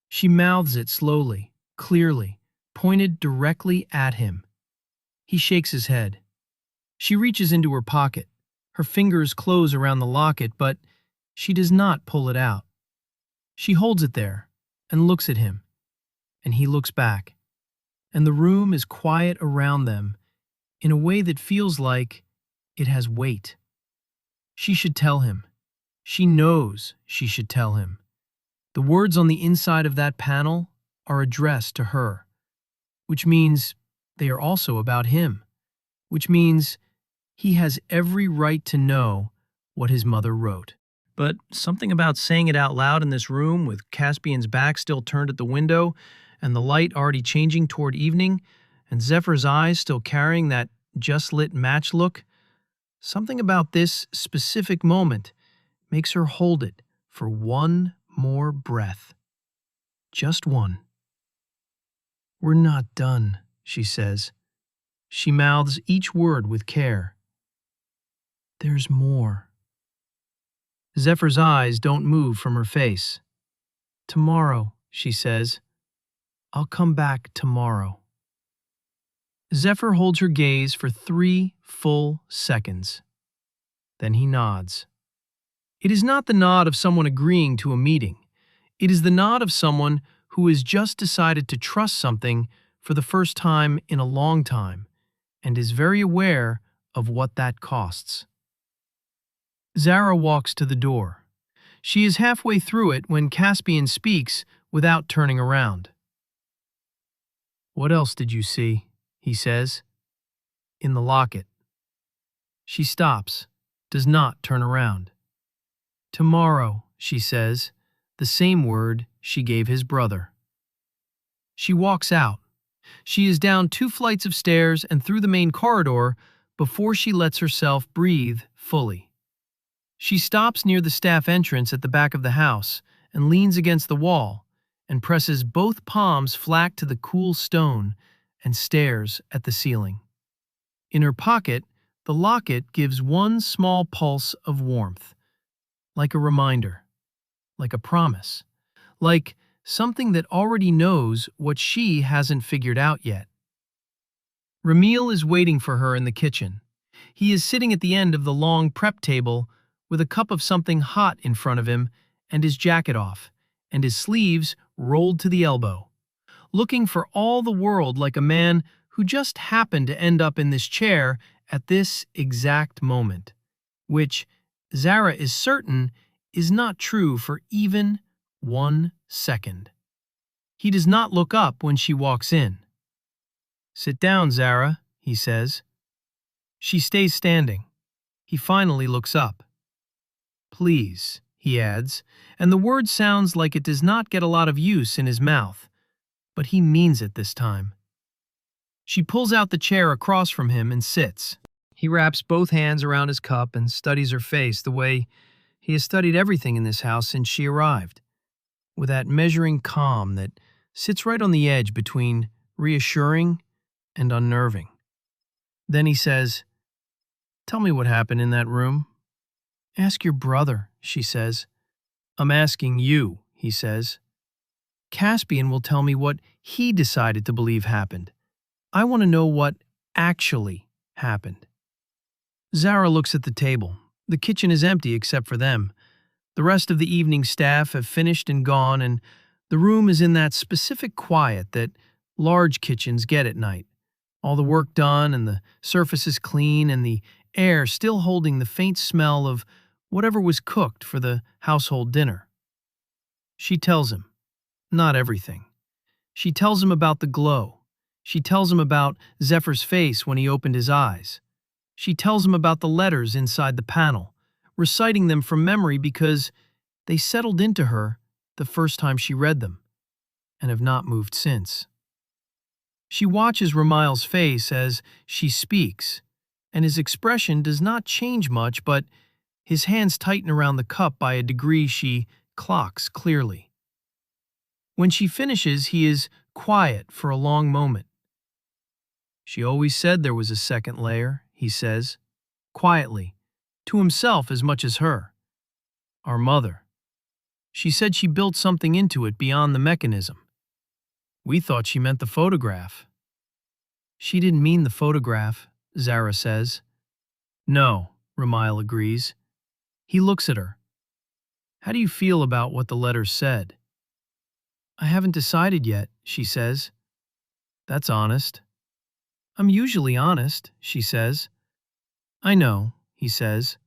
She mouths it slowly, clearly, pointed directly at him. He shakes his head. She reaches into her pocket. Her fingers close around the locket, but she does not pull it out. She holds it there and looks at him, and he looks back, and the room is quiet around them in a way that feels like it has weight. She should tell him. She knows she should tell him. The words on the inside of that panel are addressed to her, which means they are also about him, which means he has every right to know what his mother wrote. But something about saying it out loud in this room with Caspian's back still turned at the window and the light already changing toward evening and Zephyr's eyes still carrying that just-lit match look, something about this specific moment makes her hold it for one more breath. Just one. "We're not done," she says. She mouths each word with care. "There's more." Zephyr's eyes don't move from her face. "Tomorrow," she says. "I'll come back tomorrow." Zephyr holds her gaze for 3 full seconds. Then he nods. It is not the nod of someone agreeing to a meeting. It is the nod of someone who has just decided to trust something for the first time in a long time and is very aware of what that costs. Zara walks to the door. She is halfway through it when Caspian speaks without turning around. "What else did you see?" he says. "In the locket." She stops, does not turn around. "Tomorrow," she says, the same word she gave his brother. She walks out. She is down 2 flights of stairs and through the main corridor before she lets herself breathe fully. She stops near the staff entrance at the back of the house and leans against the wall and presses both palms flat to the cool stone and stares at the ceiling. In her pocket, the locket gives one small pulse of warmth, like a reminder, like a promise, like something that already knows what she hasn't figured out yet. Ramil is waiting for her in the kitchen. He is sitting at the end of the long prep table with a cup of something hot in front of him and his jacket off, and his sleeves rolled to the elbow, looking for all the world like a man who just happened to end up in this chair at this exact moment, which Zara is certain is not true for even 1 second. He does not look up when she walks in. "Sit down, Zara," he says. She stays standing. He finally looks up. "Please," he adds, and the word sounds like it does not get a lot of use in his mouth, but he means it this time. She pulls out the chair across from him and sits. He wraps both hands around his cup and studies her face the way he has studied everything in this house since she arrived, with that measuring calm that sits right on the edge between reassuring and unnerving. Then he says, Tell me what happened in that room. Ask your brother, she says. I'm asking you, he says. Caspian will tell me what he decided to believe happened. I want to know what actually happened. Zara looks at the table. The kitchen is empty except for them. The rest of the evening staff have finished and gone, and the room is in that specific quiet that large kitchens get at night. All the work done, and the surface is clean, and the air still holding the faint smell of whatever was cooked for the household dinner. She tells him. Not everything. She tells him about the glow. She tells him about Zephyr's face when he opened his eyes. She tells him about the letters inside the panel, reciting them from memory because they settled into her the first time she read them, and have not moved since. She watches Ramiel's face as she speaks, and his expression does not change much, but his hands tighten around the cup by a degree she clocks clearly. When she finishes, he is quiet for a long moment. She always said there was a second layer, he says, quietly, to himself as much as her. Our mother. She said she built something into it beyond the mechanism. We thought she meant the photograph. She didn't mean the photograph, Zara says. No, Ramiel agrees. He looks at her. How do you feel about what the letters said? I haven't decided yet, she says. That's honest. I'm usually honest, she says. I know, he says.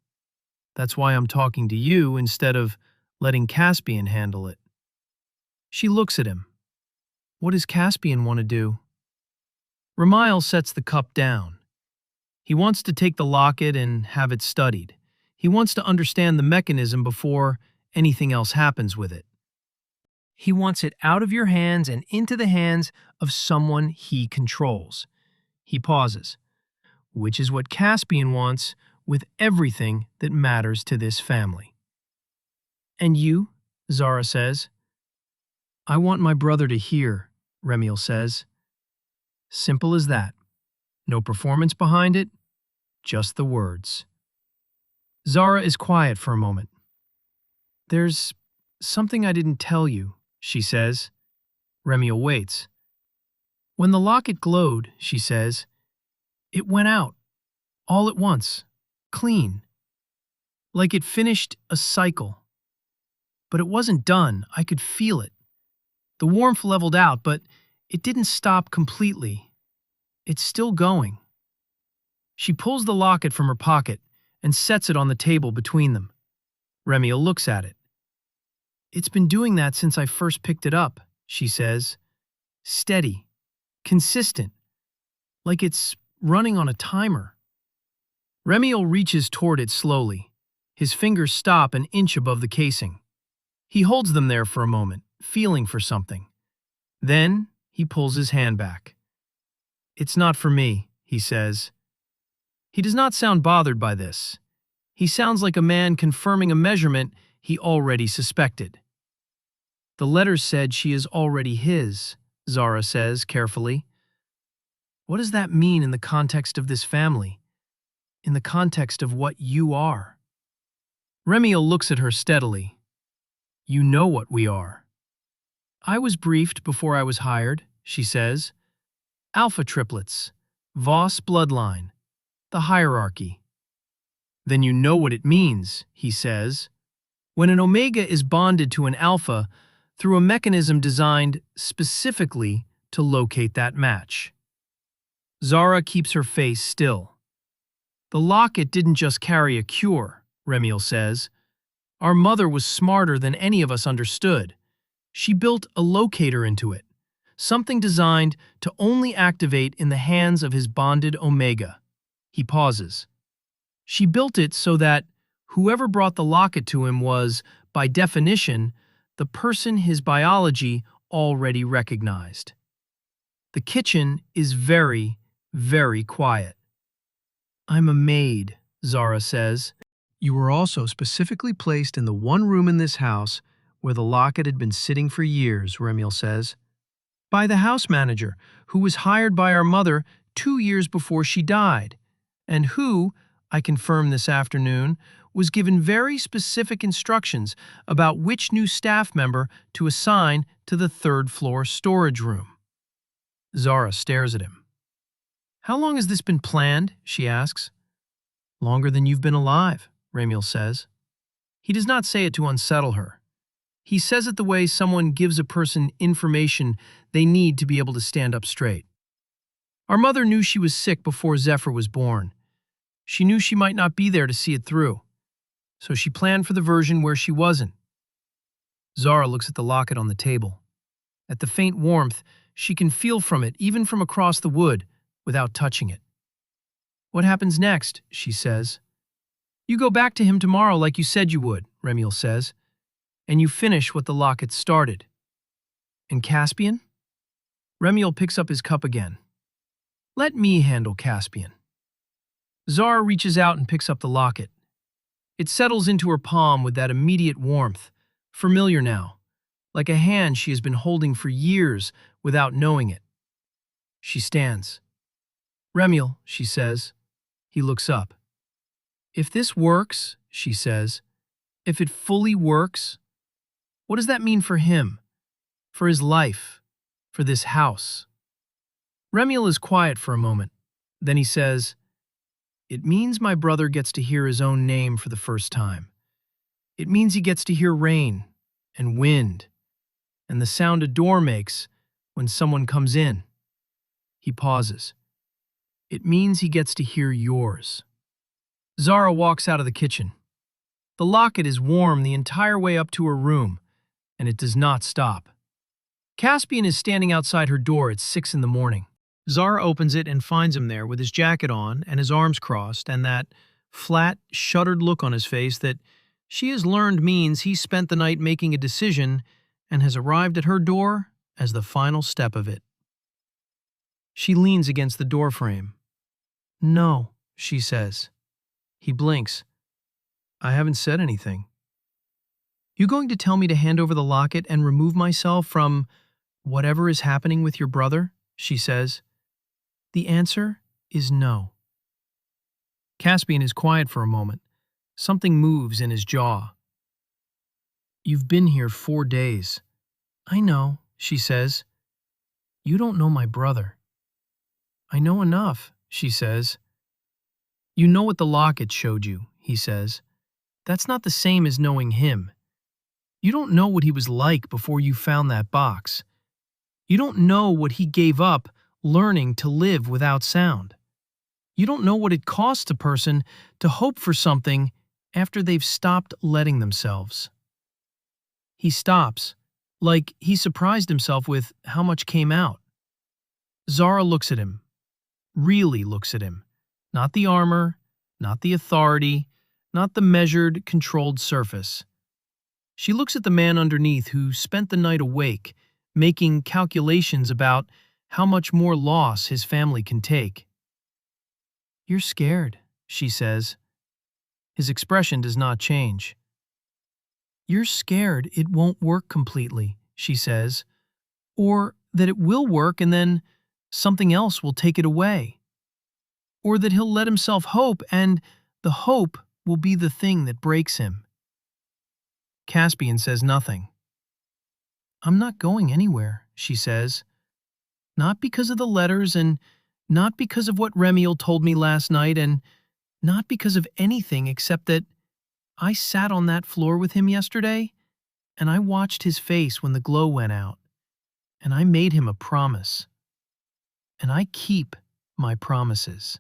That's why I'm talking to you instead of letting Caspian handle it. She looks at him. What does Caspian want to do? Ramiel sets the cup down. He wants to take the locket and have it studied. He wants to understand the mechanism before anything else happens with it. He wants it out of your hands and into the hands of someone he controls. He pauses, which is what Caspian wants with everything that matters to this family. And you, Zara says. I want my brother to hear, Ramiel says. Simple as that. No performance behind it, just the words. Zara is quiet for a moment. There's something I didn't tell you, she says. Ramiel waits. When the locket glowed, she says, it went out, all at once, clean, like it finished a cycle. But it wasn't done, I could feel it. The warmth leveled out, but it didn't stop completely. It's still going. She pulls the locket from her pocket and sets it on the table between them. Ramiel looks at it. It's been doing that since I first picked it up, she says. Steady. Consistent, like it's running on a timer. Ramiel reaches toward it slowly. His fingers stop an inch above the casing. He holds them there for a moment, feeling for something. Then he pulls his hand back. It's not for me, he says. He does not sound bothered by this. He sounds like a man confirming a measurement he already suspected. The letters said she is already his, Zara says carefully. What does that mean in the context of this family? In the context of what you are? Ramiel looks at her steadily. You know what we are. I was briefed before I was hired, she says. Alpha triplets, Voss bloodline, the hierarchy. Then you know what it means, he says. When an omega is bonded to an alpha, through a mechanism designed specifically to locate that match. Zara keeps her face still. The locket didn't just carry a cure, Ramiel says. Our mother was smarter than any of us understood. She built a locator into it, something designed to only activate in the hands of his bonded omega. He pauses. She built it so that whoever brought the locket to him was, by definition, the person his biology already recognized. The kitchen is very, very quiet. I'm a maid, Zara says. You were also specifically placed in the one room in this house where the locket had been sitting for years, Ramiel says. By the house manager, who was hired by our mother 2 years before she died, and who, I confirmed this afternoon, was given very specific instructions about which new staff member to assign to the third-floor storage room. Zara stares at him. How long has this been planned? She asks. Longer than you've been alive, Ramiel says. He does not say it to unsettle her. He says it the way someone gives a person information they need to be able to stand up straight. Our mother knew she was sick before Zephyr was born. She knew she might not be there to see it through, so she planned for the version where she wasn't. Zara looks at the locket on the table. At the faint warmth, she can feel from it, even from across the wood, without touching it. What happens next? She says. You go back to him tomorrow like you said you would, Ramiel says, and you finish what the locket started. And Caspian? Ramiel picks up his cup again. Let me handle Caspian. Zara reaches out and picks up the locket. It settles into her palm with that immediate warmth, familiar now, like a hand she has been holding for years without knowing it. She stands. Ramiel, she says. He looks up. If this works, she says, if it fully works, what does that mean for him, for his life, for this house? Ramiel is quiet for a moment. Then he says, it means my brother gets to hear his own name for the first time. It means he gets to hear rain and wind and the sound a door makes when someone comes in. He pauses. It means he gets to hear yours. Zara walks out of the kitchen. The locket is warm the entire way up to her room, and it does not stop. Caspian is standing outside her door at 6 in the morning. Zara opens it and finds him there with his jacket on and his arms crossed and that flat, shuttered look on his face that she has learned means he spent the night making a decision and has arrived at her door as the final step of it. She leans against the doorframe. No, she says. He blinks. I haven't said anything. You going to tell me to hand over the locket and remove myself from whatever is happening with your brother? She says. The answer is no. Caspian is quiet for a moment. Something moves in his jaw. You've been here 4 days. I know, she says. You don't know my brother. I know enough, she says. You know what the locket showed you, he says. That's not the same as knowing him. You don't know what he was like before you found that box. You don't know what he gave up learning to live without sound. You don't know what it costs a person to hope for something after they've stopped letting themselves. He stops, like he surprised himself with how much came out. Zara looks at him, really looks at him. Not the armor, not the authority, not the measured, controlled surface. She looks at the man underneath who spent the night awake, making calculations about how much more loss his family can take. You're scared, she says. His expression does not change. You're scared it won't work completely, she says, or that it will work and then something else will take it away, or that he'll let himself hope and the hope will be the thing that breaks him. Caspian says nothing. I'm not going anywhere, she says. Not because of the letters and not because of what Ramiel told me last night and not because of anything except that I sat on that floor with him yesterday and I watched his face when the glow went out and I made him a promise. And I keep my promises.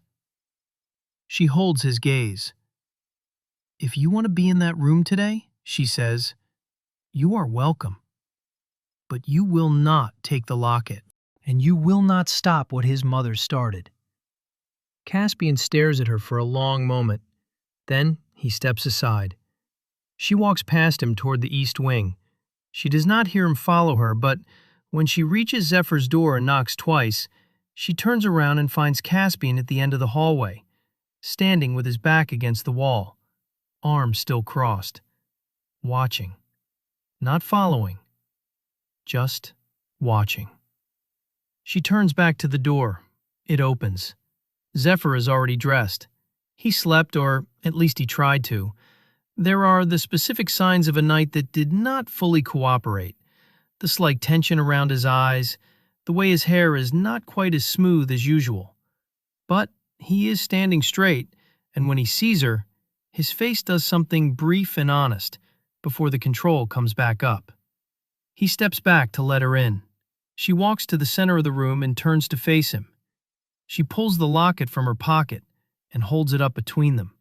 She holds his gaze. If you want to be in that room today, she says, you are welcome. But you will not take the locket, and you will not stop what his mother started. Caspian stares at her for a long moment. Then he steps aside. She walks past him toward the east wing. She does not hear him follow her, but when she reaches Zephyr's door and knocks twice, she turns around and finds Caspian at the end of the hallway, standing with his back against the wall, arms still crossed, watching, not following, just watching. She turns back to the door. It opens. Zephyr is already dressed. He slept, or at least he tried to. There are the specific signs of a night that did not fully cooperate. The slight tension around his eyes, the way his hair is not quite as smooth as usual. But he is standing straight, and when he sees her, his face does something brief and honest before the control comes back up. He steps back to let her in. She walks to the center of the room and turns to face him. She pulls the locket from her pocket and holds it up between them.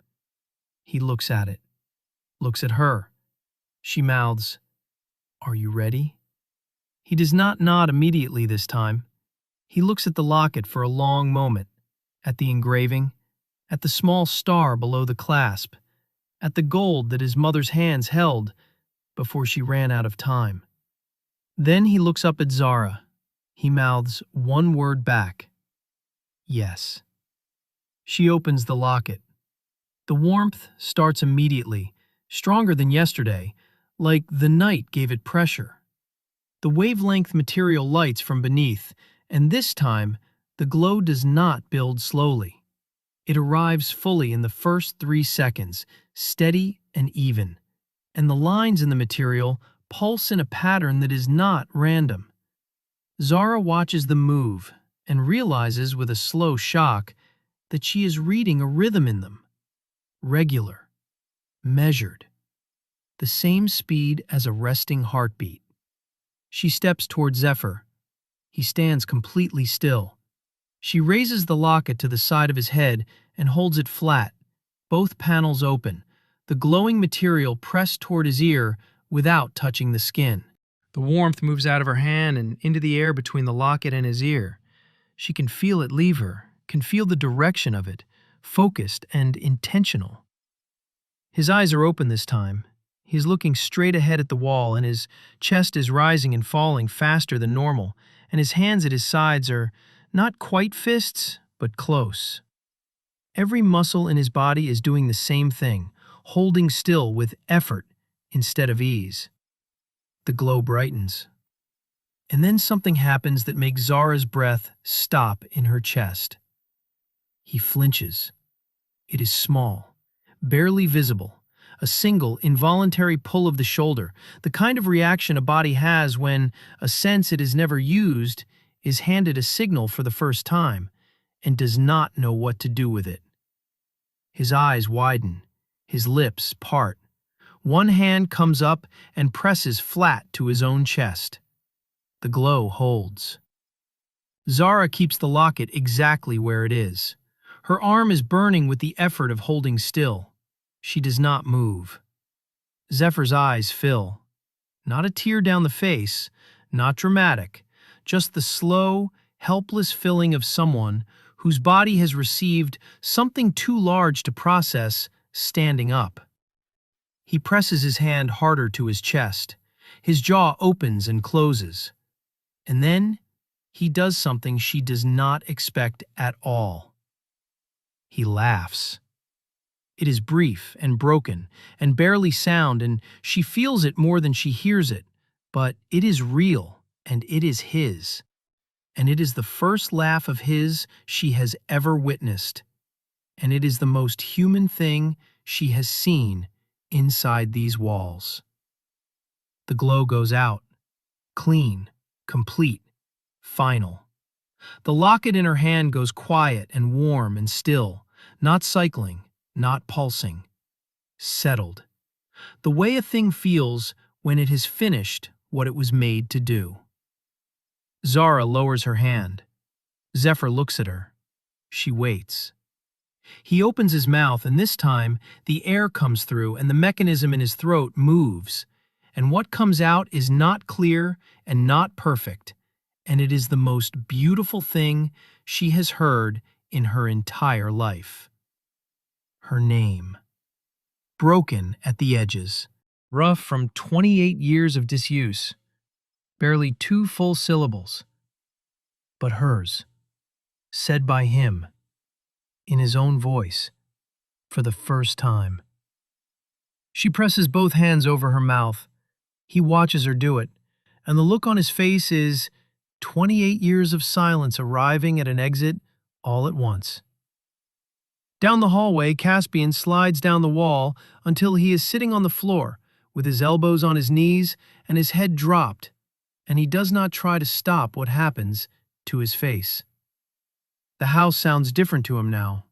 He looks at it, looks at her. She mouths, "Are you ready?" He does not nod immediately this time. He looks at the locket for a long moment, at the engraving, at the small star below the clasp, at the gold that his mother's hands held before she ran out of time. Then he looks up at Zara. He mouths one word back. Yes. She opens the locket. The warmth starts immediately, stronger than yesterday, like the night gave it pressure. The wavelength material lights from beneath, and this time, the glow does not build slowly. It arrives fully in the first 3 seconds, steady and even, and the lines in the material pulse in a pattern that is not random. Zara watches them move and realizes with a slow shock that she is reading a rhythm in them. Regular, measured, the same speed as a resting heartbeat. She steps toward Zephyr. He stands completely still. She raises the locket to the side of his head and holds it flat, both panels open, the glowing material pressed toward his ear without touching the skin. The warmth moves out of her hand and into the air between the locket and his ear. She can feel it leave her, can feel the direction of it, focused and intentional. His eyes are open this time. He's looking straight ahead at the wall, and his chest is rising and falling faster than normal, and his hands at his sides are not quite fists, but close. Every muscle in his body is doing the same thing, holding still with effort instead of ease. The glow brightens. And then something happens that makes Zara's breath stop in her chest. He flinches. It is small, barely visible, a single, involuntary pull of the shoulder, the kind of reaction a body has when a sense it has never used is handed a signal for the first time and does not know what to do with it. His eyes widen, his lips part. One hand comes up and presses flat to his own chest. The glow holds. Zara keeps the locket exactly where it is. Her arm is burning with the effort of holding still. She does not move. Zephyr's eyes fill. Not a tear down the face, not dramatic, just the slow, helpless filling of someone whose body has received something too large to process standing up. He presses his hand harder to his chest. His jaw opens and closes. And then he does something she does not expect at all. He laughs. It is brief and broken and barely sound, and she feels it more than she hears it, but it is real and it is his. And it is the first laugh of his she has ever witnessed. And it is the most human thing she has seen inside these walls. The glow goes out. Clean, complete, final. The locket in her hand goes quiet and warm and still, not cycling, not pulsing. Settled. The way a thing feels when it has finished what it was made to do. Zara lowers her hand. Zephyr looks at her. She waits. He opens his mouth, and this time the air comes through and the mechanism in his throat moves. And what comes out is not clear and not perfect, and it is the most beautiful thing she has heard in her entire life. Her name. Broken at the edges, rough from 28 years of disuse, barely 2 full syllables. But hers, said by him, in his own voice, for the first time. She presses both hands over her mouth. He watches her do it, and the look on his face is 28 years of silence arriving at an exit all at once. Down the hallway, Caspian slides down the wall until he is sitting on the floor, with his elbows on his knees and his head dropped, and he does not try to stop what happens to his face. The house sounds different to him now.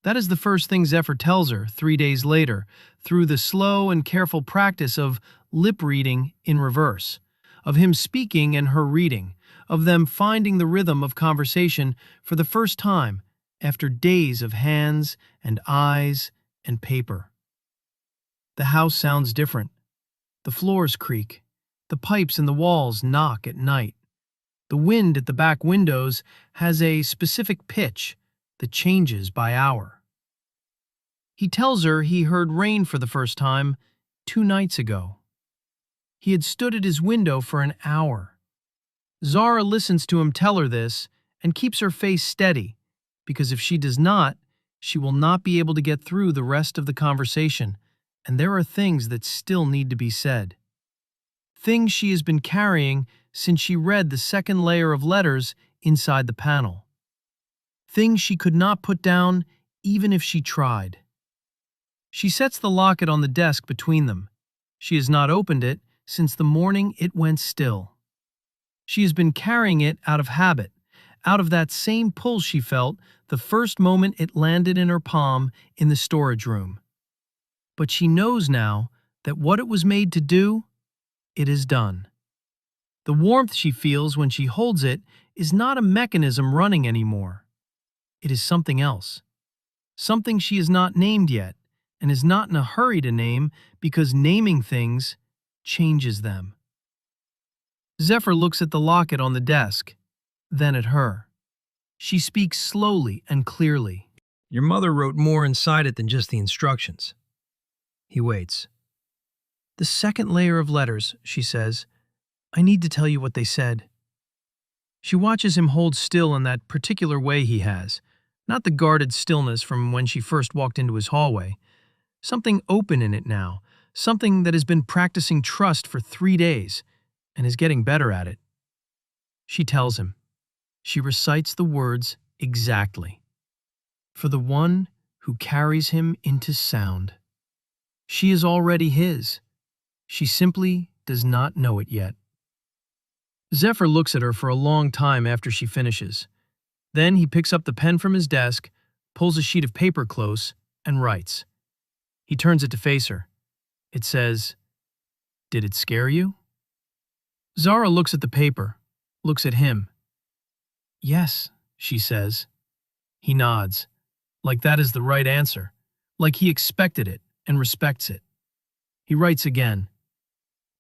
That is the first thing Zephyr tells her 3 days later, through the slow and careful practice of lip reading in reverse, of him speaking and her reading, of them finding the rhythm of conversation for the first time after days of hands and eyes and paper. The house sounds different. The floors creak. The pipes in the walls knock at night. The wind at the back windows has a specific pitch that changes by hour. He tells her he heard rain for the first time 2 nights ago. He had stood at his window for an hour. Zara listens to him tell her this and keeps her face steady, because if she does not, she will not be able to get through the rest of the conversation, and there are things that still need to be said. Things she has been carrying since she read the second layer of letters inside the panel. Things she could not put down even if she tried. She sets the locket on the desk between them. She has not opened it since the morning it went still. She has been carrying it out of habit, out of that same pull she felt the first moment it landed in her palm in the storage room. But she knows now that what it was made to do, it is done. The warmth she feels when she holds it is not a mechanism running anymore. It is something else. Something she has not named yet, and is not in a hurry to name because naming things changes them. Zephyr looks at the locket on the desk, then at her. She speaks slowly and clearly. Your mother wrote more inside it than just the instructions. He waits. The second layer of letters, she says. I need to tell you what they said. She watches him hold still in that particular way he has, not the guarded stillness from when she first walked into his hallway. Something open in it now, something that has been practicing trust for 3 days and is getting better at it. She tells him. She recites the words exactly. For the one who carries him into sound. She is already his. She simply does not know it yet. Zephyr looks at her for a long time after she finishes. Then he picks up the pen from his desk, pulls a sheet of paper close, and writes. He turns it to face her. It says, Did it scare you? Zara looks at the paper, looks at him. Yes, she says. He nods, like that is the right answer, like he expected it and respects it. He writes again.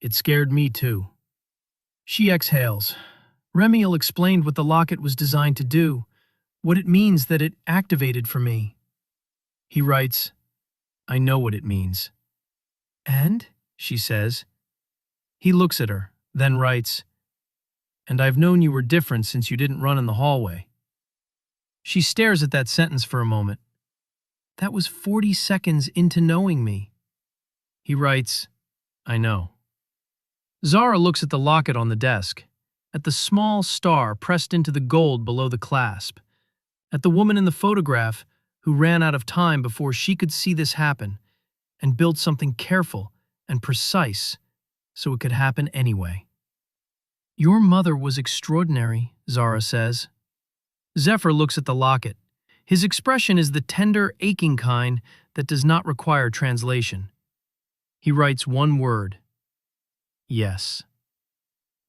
It scared me too. She exhales. Remiel explained what the locket was designed to do, what it means that it activated for me. He writes, I know what it means. And? She says. He looks at her, then writes, And I've known you were different since you didn't run in the hallway. She stares at that sentence for a moment. That was 40 seconds into knowing me. He writes, I know. Zara looks at the locket on the desk, at the small star pressed into the gold below the clasp, at the woman in the photograph who ran out of time before she could see this happen and built something careful and precise so it could happen anyway. Your mother was extraordinary, Zara says. Zephyr looks at the locket. His expression is the tender, aching kind that does not require translation. He writes one word. Yes.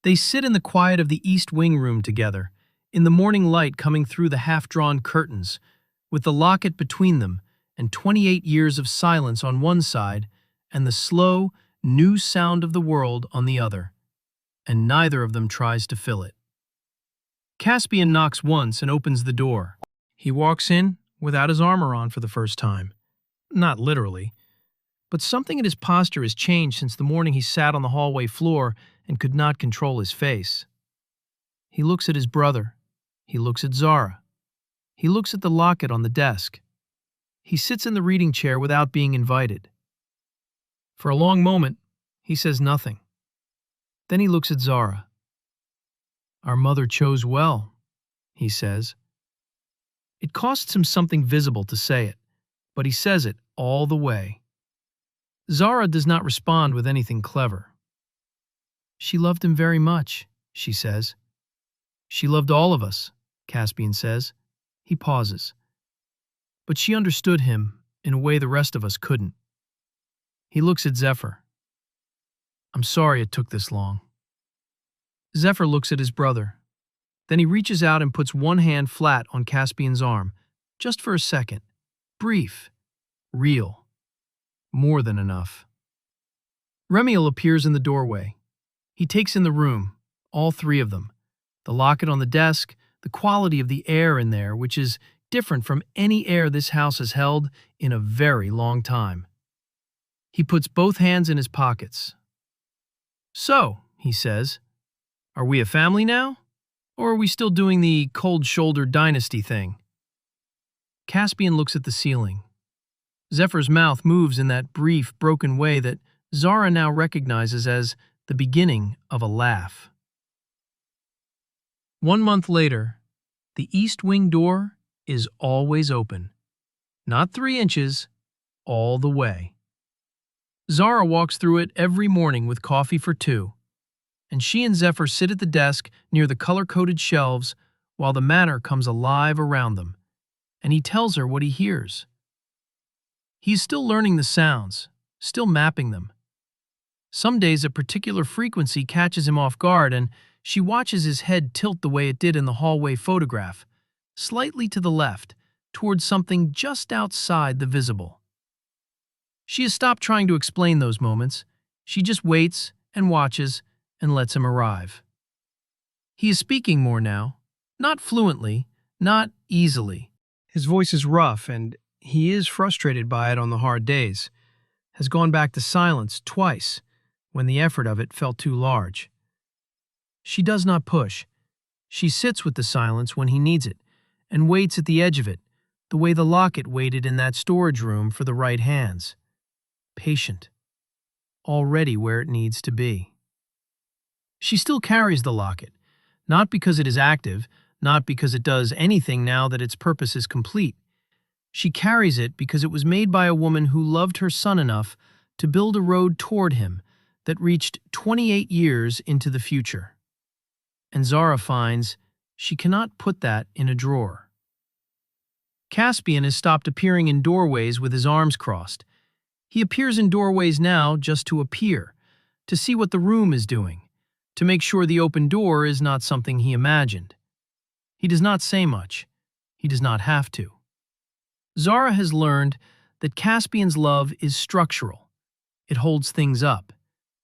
They sit in the quiet of the East Wing room together, in the morning light coming through the half-drawn curtains, with the locket between them and 28 years of silence on one side and the slow, new sound of the world on the other, and neither of them tries to fill it. Caspian knocks once and opens the door. He walks in without his armor on for the first time. Not literally, but something in his posture has changed since the morning he sat on the hallway floor and could not control his face. He looks at his brother. He looks at Zara. He looks at the locket on the desk. He sits in the reading chair without being invited. For a long moment, he says nothing. Then he looks at Zara. Our mother chose well, he says. It costs him something visible to say it. but he says it all the way. Zara does not respond with anything clever. She loved him very much, she says. She loved all of us, Caspian says. He pauses. But she understood him in a way the rest of us couldn't. He looks at Zephyr. I'm sorry it took this long. Zephyr looks at his brother. Then he reaches out and puts one hand flat on Caspian's arm, just for a second. Brief. Real. More than enough. Remiel appears in the doorway. He takes in the room, all three of them. The locket on the desk, the quality of the air in there, which is different from any air this house has held in a very long time. He puts both hands in his pockets. So, he says, are we a family now? Or are we still doing the cold-shoulder dynasty thing? Caspian looks at the ceiling. Zephyr's mouth moves in that brief, broken way that Zara now recognizes as the beginning of a laugh. 1 month later, the east wing door is always open. Not 3 inches, all the way. Zara walks through it every morning with coffee for 2, and she and Zephyr sit at the desk near the color-coded shelves while the manor comes alive around them, and he tells her what he hears. He's still learning the sounds, still mapping them. Some days a particular frequency catches him off guard, and she watches his head tilt the way it did in the hallway photograph, slightly to the left, towards something just outside the visible. She has stopped trying to explain those moments. She just waits and watches and lets him arrive. He is speaking more now, not fluently, not easily. His voice is rough, and he is frustrated by it on the hard days. Has gone back to silence twice, when the effort of it felt too large. She does not push. She sits with the silence when he needs it, and waits at the edge of it, the way the locket waited in that storage room for the right hands. Patient. Already where it needs to be. She still carries the locket, not because it is active, not because it does anything now that its purpose is complete. She carries it because it was made by a woman who loved her son enough to build a road toward him that reached 28 years into the future. And Zara finds she cannot put that in a drawer. Caspian has stopped appearing in doorways with his arms crossed. He appears in doorways now just to appear, to see what the room is doing, to make sure the open door is not something he imagined. He does not say much. He does not have to. Zara has learned that Caspian's love is structural. It holds things up.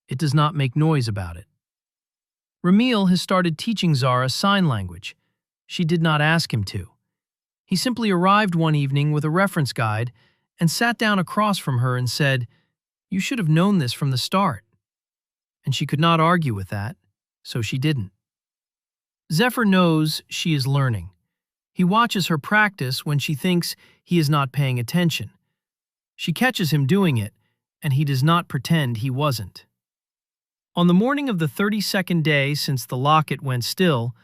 It does not make noise about it. Remiel has started teaching Zara sign language. She did not ask him to. He simply arrived one evening with a reference guide and sat down across from her and said, "You should have known this from the start." And she could not argue with that, so she didn't. Zephyr knows she is learning. He watches her practice when she thinks he is not paying attention. She catches him doing it, and he does not pretend he wasn't. On the morning of the 32nd day since the locket went still,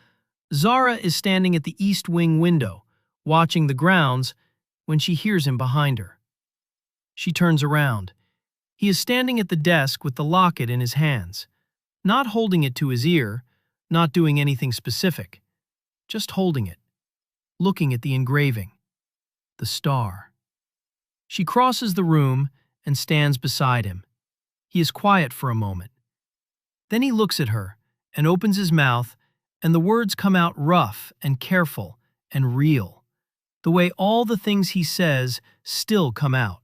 Zara is standing at the east wing window, watching the grounds, when she hears him behind her. She turns around. He is standing at the desk with the locket in his hands, not holding it to his ear, not doing anything specific, just holding it, looking at the engraving, the star. She crosses the room and stands beside him. He is quiet for a moment. Then he looks at her and opens his mouth, and the words come out rough and careful and real, the way all the things he says still come out,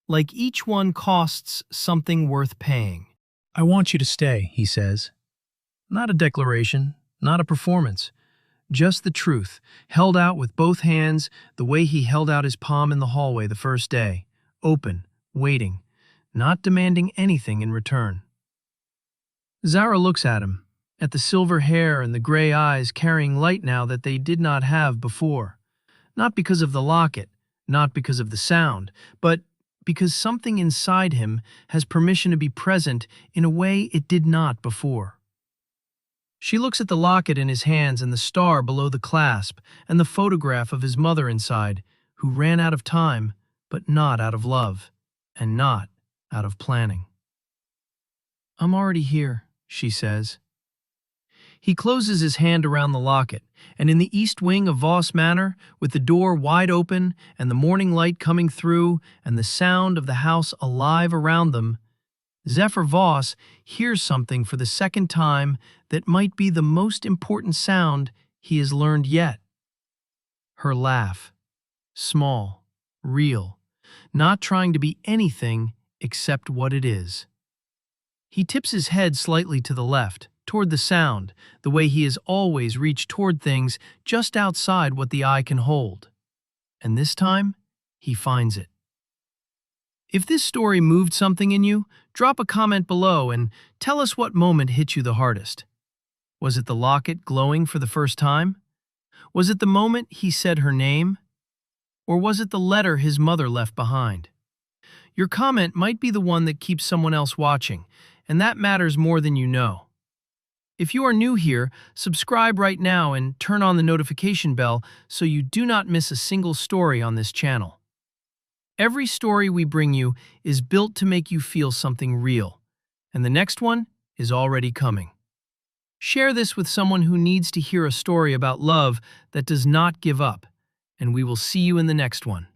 like each one costs something worth paying. "I want you to stay," he says. Not a declaration, not a performance, just the truth, held out with both hands the way he held out his palm in the hallway the first day, open, waiting, not demanding anything in return. Zara looks at him, at the silver hair and the gray eyes carrying light now that they did not have before. Not because of the locket, not because of the sound, but because something inside him has permission to be present in a way it did not before. She looks at the locket in his hands and the star below the clasp and the photograph of his mother inside, who ran out of time but not out of love, and not out of planning. "I'm already here," she says. He closes his hand around the locket, and in the east wing of Voss Manor, with the door wide open and the morning light coming through and the sound of the house alive around them, Zephyr Voss hears something for the second time that might be the most important sound he has learned yet. Her laugh. Small, real, not trying to be anything except what it is. He tips his head slightly to the left, toward the sound, the way he has always reached toward things just outside what the eye can hold. And this time, he finds it. If this story moved something in you, drop a comment below and tell us what moment hit you the hardest. Was it the locket glowing for the first time? Was it the moment he said her name? Or was it the letter his mother left behind? Your comment might be the one that keeps someone else watching, and that matters more than you know. If you are new here, subscribe right now and turn on the notification bell so you do not miss a single story on this channel. Every story we bring you is built to make you feel something real, and the next one is already coming. Share this with someone who needs to hear a story about love that does not give up, and we will see you in the next one.